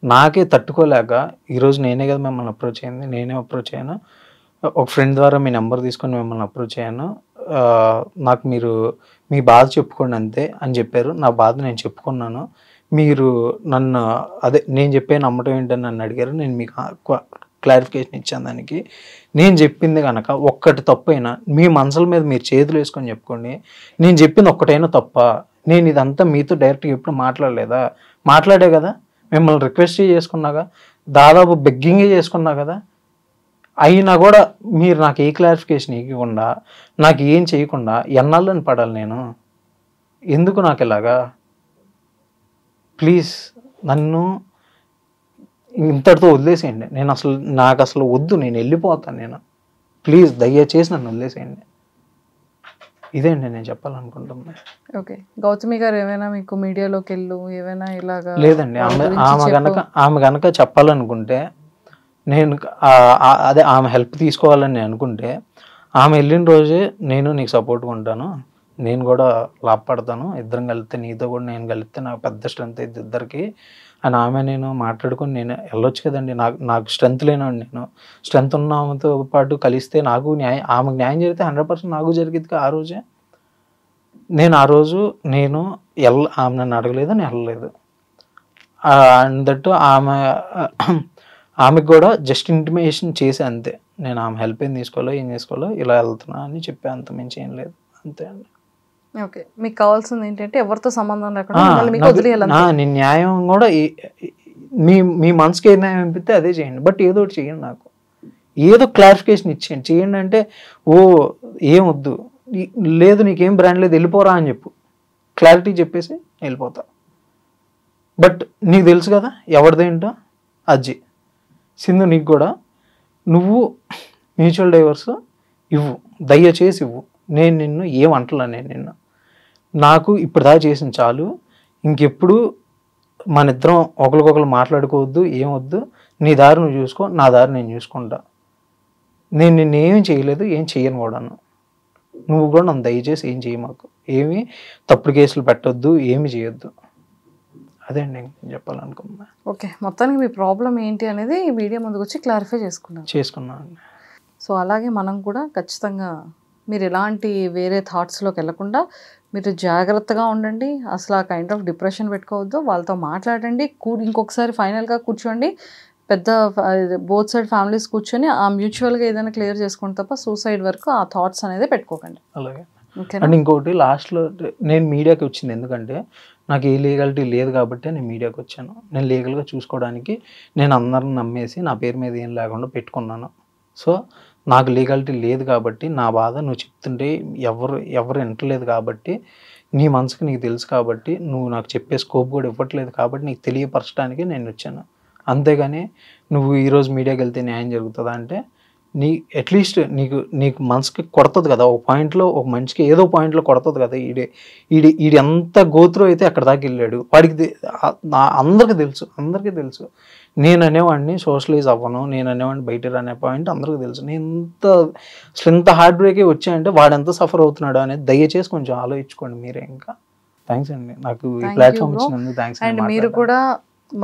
నాకే తట్టుకోలేక ఈరోజు నేనే కదా మిమ్మల్ని అప్రోచ్ అయ్యింది, నేనే అప్రోచ్ అయ్యాను. ఒక ఫ్రెండ్ ద్వారా మీ నెంబర్ తీసుకొని మిమ్మల్ని అప్రోచ్ అయ్యాను. నాకు మీరు మీ బాధ చెప్పుకోండి అంతే అని చెప్పారు. నా బాధ నేను చెప్పుకున్నాను. మీరు నన్ను నేను చెప్పే నమ్మటం ఏంటని నన్ను అడిగారు. నేను మీకు క్లారిఫికేషన్ ఇచ్చాను. దానికి నేను చెప్పింది కనుక ఒక్కటి తప్పైనా మీ మనసుల మీద మీరు చేతులు వేసుకొని చెప్పుకోండి. నేను చెప్పింది ఒక్కటైనా తప్ప, నేను ఇదంతా మీతో డైరెక్ట్గా ఎప్పుడు మాట్లాడలేదా? మాట్లాడే కదా, మిమ్మల్ని రిక్వెస్ట్ చేసుకున్నాగా, దాదాపు బెగ్గింగే చేసుకున్నా కదా. అయినా కూడా మీరు నాకు ఏ క్లారిఫికేషన్ ఇవ్వకుండా, నాకు ఏం చేయకుండా ఎన్నాళ్ళని పడాలి నేను? ఎందుకు నాకు ఇలాగా? ప్లీజ్ నన్ను ఇంతటితో వదిలేసేయండి. నాకు అసలు వద్దు, నేను వెళ్ళిపోతాను. నేను ప్లీజ్ దయచేసి నన్ను వదిలేసేయండి. ఇదేంటి నేను చెప్పాలనుకుంటున్నా. ఓకే, గౌతమి గారు ఏమైనా మీకు మీడియాలోకి వెళ్ళు ఏమైనా ఇలాగా? లేదండి, ఆమె గనక చెప్పాలనుకుంటే, నేను ఆమె హెల్ప్ తీసుకోవాలని నేను అనుకుంటే, ఆమె వెళ్ళిన రోజే నేను నీకు సపోర్ట్గా ఉంటాను, నేను కూడా లాభపడతాను, ఇద్దరం కలిస్తే, నీతో కూడా నేను కలిస్తే నాకు పెద్ద స్ట్రెంత్ అయితే ఇద్దరికి అని ఆమె నేను మాట్లాడుకొని నేను వెళ్ళొచ్చు కదండి. నాకు స్ట్రెంత్ లేనండి. నేను స్ట్రెంత్ ఉన్న ఆమెతో పాటు కలిస్తే ఆమెకు న్యాయం జరిగితే 100% నాకు జరిగిద్ది. ఆ రోజే ఆ రోజు ఆమె నన్ను అడగలేదు, నేను వెళ్ళలేదు. అందట్టు ఆమెకు కూడా జస్ట్ ఇంటిమేషన్ చేసి అంతే, నేను ఆమె హెల్ప్ ఏం తీసుకోవాలో ఇలా వెళ్తున్నా అని చెప్పి, అంత మించి ఏం లేదు, అంతే అండి. ఓకే, మీకు కావాల్సింది ఏంటంటే ఎవరితో సంబంధం లేకుండా నీ న్యాయం కూడా మీ మనసుకి ఏ న్యాయం అనిపిస్తే అదే చేయండి, బట్ ఏదో ఒకటి చేయండి, నాకు ఏదో క్లారిఫికేషన్ చేయండి. అంటే ఏం వద్దు, లేదు నీకేం బ్రాండ్ లేదు వెళ్ళిపోరా అని చెప్పు, క్లారిటీ చెప్పేసి వెళ్ళిపోతా. బట్ నీకు తెలుసు కదా ఎవరిదేంటో. అజ్జి సింధు, నీకు కూడా నువ్వు మ్యూచువల్ డైవర్స్ ఇవ్వు, దయచేసి ఇవ్వు. నేను నిన్ను ఏమంటలా, నిన్ను నాకు ఇప్పుడు దాకా చేసిన చాలు, ఇంకెప్పుడు మన ఇద్దరం ఒకరికొకరు మాట్లాడుకోవద్దు, ఏమొద్దు. నీ దారి నువ్వు చూసుకో, నా దారి నేను చూసుకుంటా. నేను నిన్నేమీ చేయలేదు, ఏం చెయ్యను కూడాను. నువ్వు కూడా నన్ను దయచేసి ఏం చేయి, మాకు ఏమి తప్పుడు కేసులు పెట్టొద్దు, ఏమి చేయొద్దు. అదే అండి నేను చెప్పాలనుకున్నా. ఓకే, మొత్తానికి మీ ప్రాబ్లం ఏంటి అనేది ఈ వీడియో ముందుకు వచ్చి క్లారిఫై చేసుకున్నాను. సో అలాగే మనం కూడా ఖచ్చితంగా మీరు ఎలాంటి వేరే థాట్స్లోకి వెళ్ళకుండా మీరు జాగ్రత్తగా ఉండండి. అసలు ఆ కైండ్ ఆఫ్ డిప్రెషన్ పెట్టుకోవద్దు. వాళ్ళతో మాట్లాడండి, ఇంకొకసారి ఫైనల్గా కూర్చోండి, పెద్ద బోత్ సైడ్ ఫ్యామిలీస్ కూర్చొని ఆ మ్యూచువల్గా ఏదైనా క్లియర్ చేసుకోండి తప్ప సూసైడ్ వరకు ఆ థాట్స్ అనేది పెట్టుకోకండి. అలాగే. అండ్ ఇంకోటి లాస్ట్లో నేను మీడియాకి వచ్చింది ఎందుకంటే నాకు ఏ లీగాలిటీ లేదు కాబట్టి నేను మీడియాకి వచ్చాను. నేను లీగల్గా చూసుకోవడానికి నేను అందరిని నమ్మేసి నా పేరు మీద ఏం లేకుండా పెట్టుకున్నాను. సో నాకు లీగాలిటీ లేదు కాబట్టి నా బాధ నువ్వు చెప్తుంటే ఎవరు వింటలేదు కాబట్టి నీ మనసుకు నీకు తెలుసు కాబట్టి నువ్వు నాకు చెప్పే స్కోప్ కూడా ఇవ్వట్లేదు కాబట్టి నీకు తెలియపరచడానికి నేను వచ్చాను. అంతేగాని నువ్వు ఈరోజు మీడియాకి వెళ్తే న్యాయం జరుగుతుందా అంటే అట్లీస్ట్ నీకు మనసుకి కొడుతుంది కదా, ఒక పాయింట్లో ఒక మనిషికి ఏదో పాయింట్లో కొడుతుంది కదా. ఈడి ఎంత గోత్రో అయితే అక్కడ దాకా వెళ్ళాడు, వాడికి అందరికీ తెలుసు. నేను అనేవాడిని సోషలైజ్ అవ్వను, నేను అనేవాడిని బయట అనే పాయింట్ అందరికీ తెలుసు. నేను ఇంత హార్ట్ బ్రేకే వచ్చాయంటే వాడు ఎంత సఫర్ అవుతున్నాడు అనేది దయచేసి కొంచెం ఆలోచించుకోండి మీరే. ఇంకా థ్యాంక్స్ అండి నాకు ఈ ప్లాట్ఫామ్ ఇచ్చినందుకు. థ్యాంక్స్. అండ్ మీరు కూడా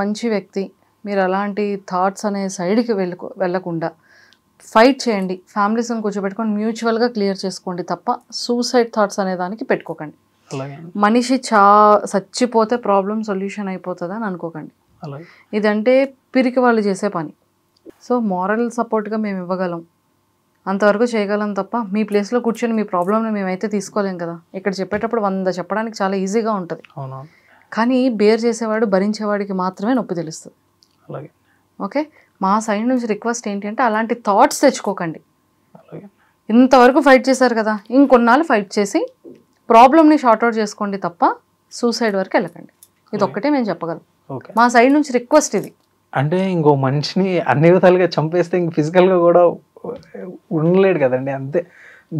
మంచి వ్యక్తి, మీరు అలాంటి థాట్స్ అనే సైడ్కి వెళ్ళకుండా ఫైట్ చేయండి, ఫ్యామిలీస్ని కూర్చోబెట్టుకొని మ్యూచువల్గా క్లియర్ చేసుకోండి తప్ప సూసైడ్ థాట్స్ అనే దానికి పెట్టుకోకండి. మనిషి చచ్చిపోతే ప్రాబ్లం సొల్యూషన్ అయిపోతుంది అని అనుకోకండి. ఇదంటే పిరికి వాళ్ళు చేసే పని. సో మారల్ సపోర్ట్గా మేము ఇవ్వగలం, అంతవరకు చేయగలం తప్ప మీ ప్లేస్లో కూర్చొని మీ ప్రాబ్లమ్ని మేమైతే తీసుకోలేం కదా. ఇక్కడ చెప్పేటప్పుడు 100 చెప్పడానికి చాలా ఈజీగా ఉంటుంది, కానీ బేర్ చేసేవాడు భరించేవాడికి మాత్రమే నొప్పి తెలుస్తుంది. ఓకే, మా సైడ్ నుంచి రిక్వెస్ట్ ఏంటి అంటే అలాంటి థాట్స్ తెచ్చుకోకండి. ఇంతవరకు ఫైట్ చేశారు కదా, ఇంకొన్నాళ్ళు ఫైట్ చేసి ప్రాబ్లమ్ని షార్ట్అవుట్ చేసుకోండి తప్ప సూసైడ్ వరకు వెళ్ళకండి. ఇది ఒక్కటే మేము చెప్పగలం, మా సైడ్ నుంచి రిక్వెస్ట్ ఇది. అంటే ఇంకో మనిషిని అన్ని విధాలుగా చంపేస్తే ఇంక ఫిజికల్గా కూడా ఉండలేడు కదండి, అంతే.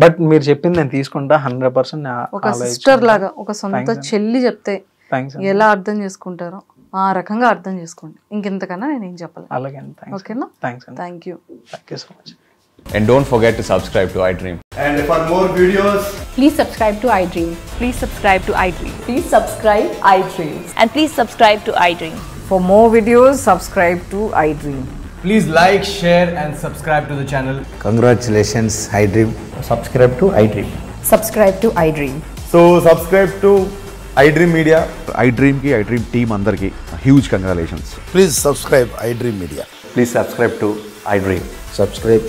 బట్ మీరు చెప్పింది నేను తీసుకుంటా 100%. ఒక సిస్టర్ లాగా, ఒక సొంత చెల్లి చెప్తే ఎలా అర్థం చేసుకుంటారో ఆ రకంగా అర్థం చేసుకోండి. ఇంకెంతకన్నా నేను ఏం చెప్పలేదు. అలాగే. ఓకేనా? Thank you so much. And don't forget to subscribe to iDream. And for more videos, please subscribe to iDream. Please subscribe to iDream. Please subscribe iDream. And please subscribe to iDream. For more videos, subscribe to iDream. please like, share and subscribe to the channel. Congratulations, iDream. Subscribe to iDream. Subscribe to iDream. So subscribe to iDream Media. iDream team andarki huge congratulations. Please subscribe iDream Media. Please subscribe to iDream. Subscribe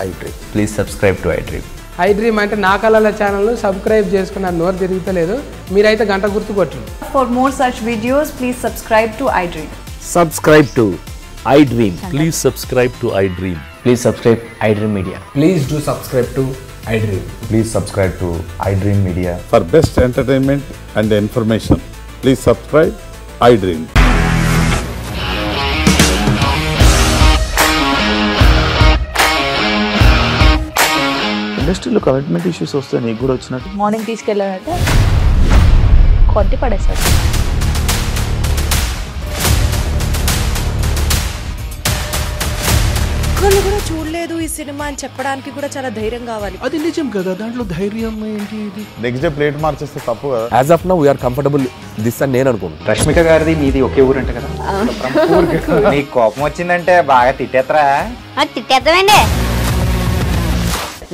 iDream. Please subscribe to iDream. iDream అంటే నా కళల channel subscribe చేసుకున్న నోరు తిరుగుతలేదు, మీరైతే గంట గుర్తు కొట్టండి. For more such videos, please subscribe to iDream. Subscribe to iDream. Please subscribe to iDream. Please subscribe iDream Media. Please do subscribe to iDream. Please subscribe to iDream Media. For best entertainment and information, please subscribe iDream. ఇండస్ట్రీలో commitment issues వస్తే నీకు కూడా వచ్చినట్టు morning తీసుకెళ్ళాలంటే కొట్టి పడేసాడు. ఒక్కళ్ళు కూడా చూడలేదు ఈ సినిమా అని చెప్పడానికి కూడా చాలా ధైర్యం కావాలి. అది నిజం కదా, దాంట్లో ధైర్యం ఏంటి? ఇది నెక్స్ట్ డే ప్లేట్ మార్చేస్తే తప్పు కదా. As of now we're comfortable this అని నేను అనుకుంటున్నాను. రష్మిక గారిది మీది ఒకే ఊరు అంట కదా. నీకు కోపం వచ్చిందంటే బాగా తిట్టేత్తరా? తిట్టేద్దామండి.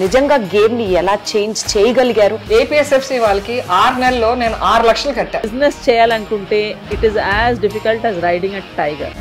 నిజంగా గేమ్ ని ఎలా చేంజ్ చేయగలిగారు? ఏపీఎస్ఎఫ్సి వాళ్ళకి 6 నెలల్లో నేను 6 లక్షలు కట్టా. బిజినెస్ చేయాలనుకుంటే it is as difficult as riding a tiger.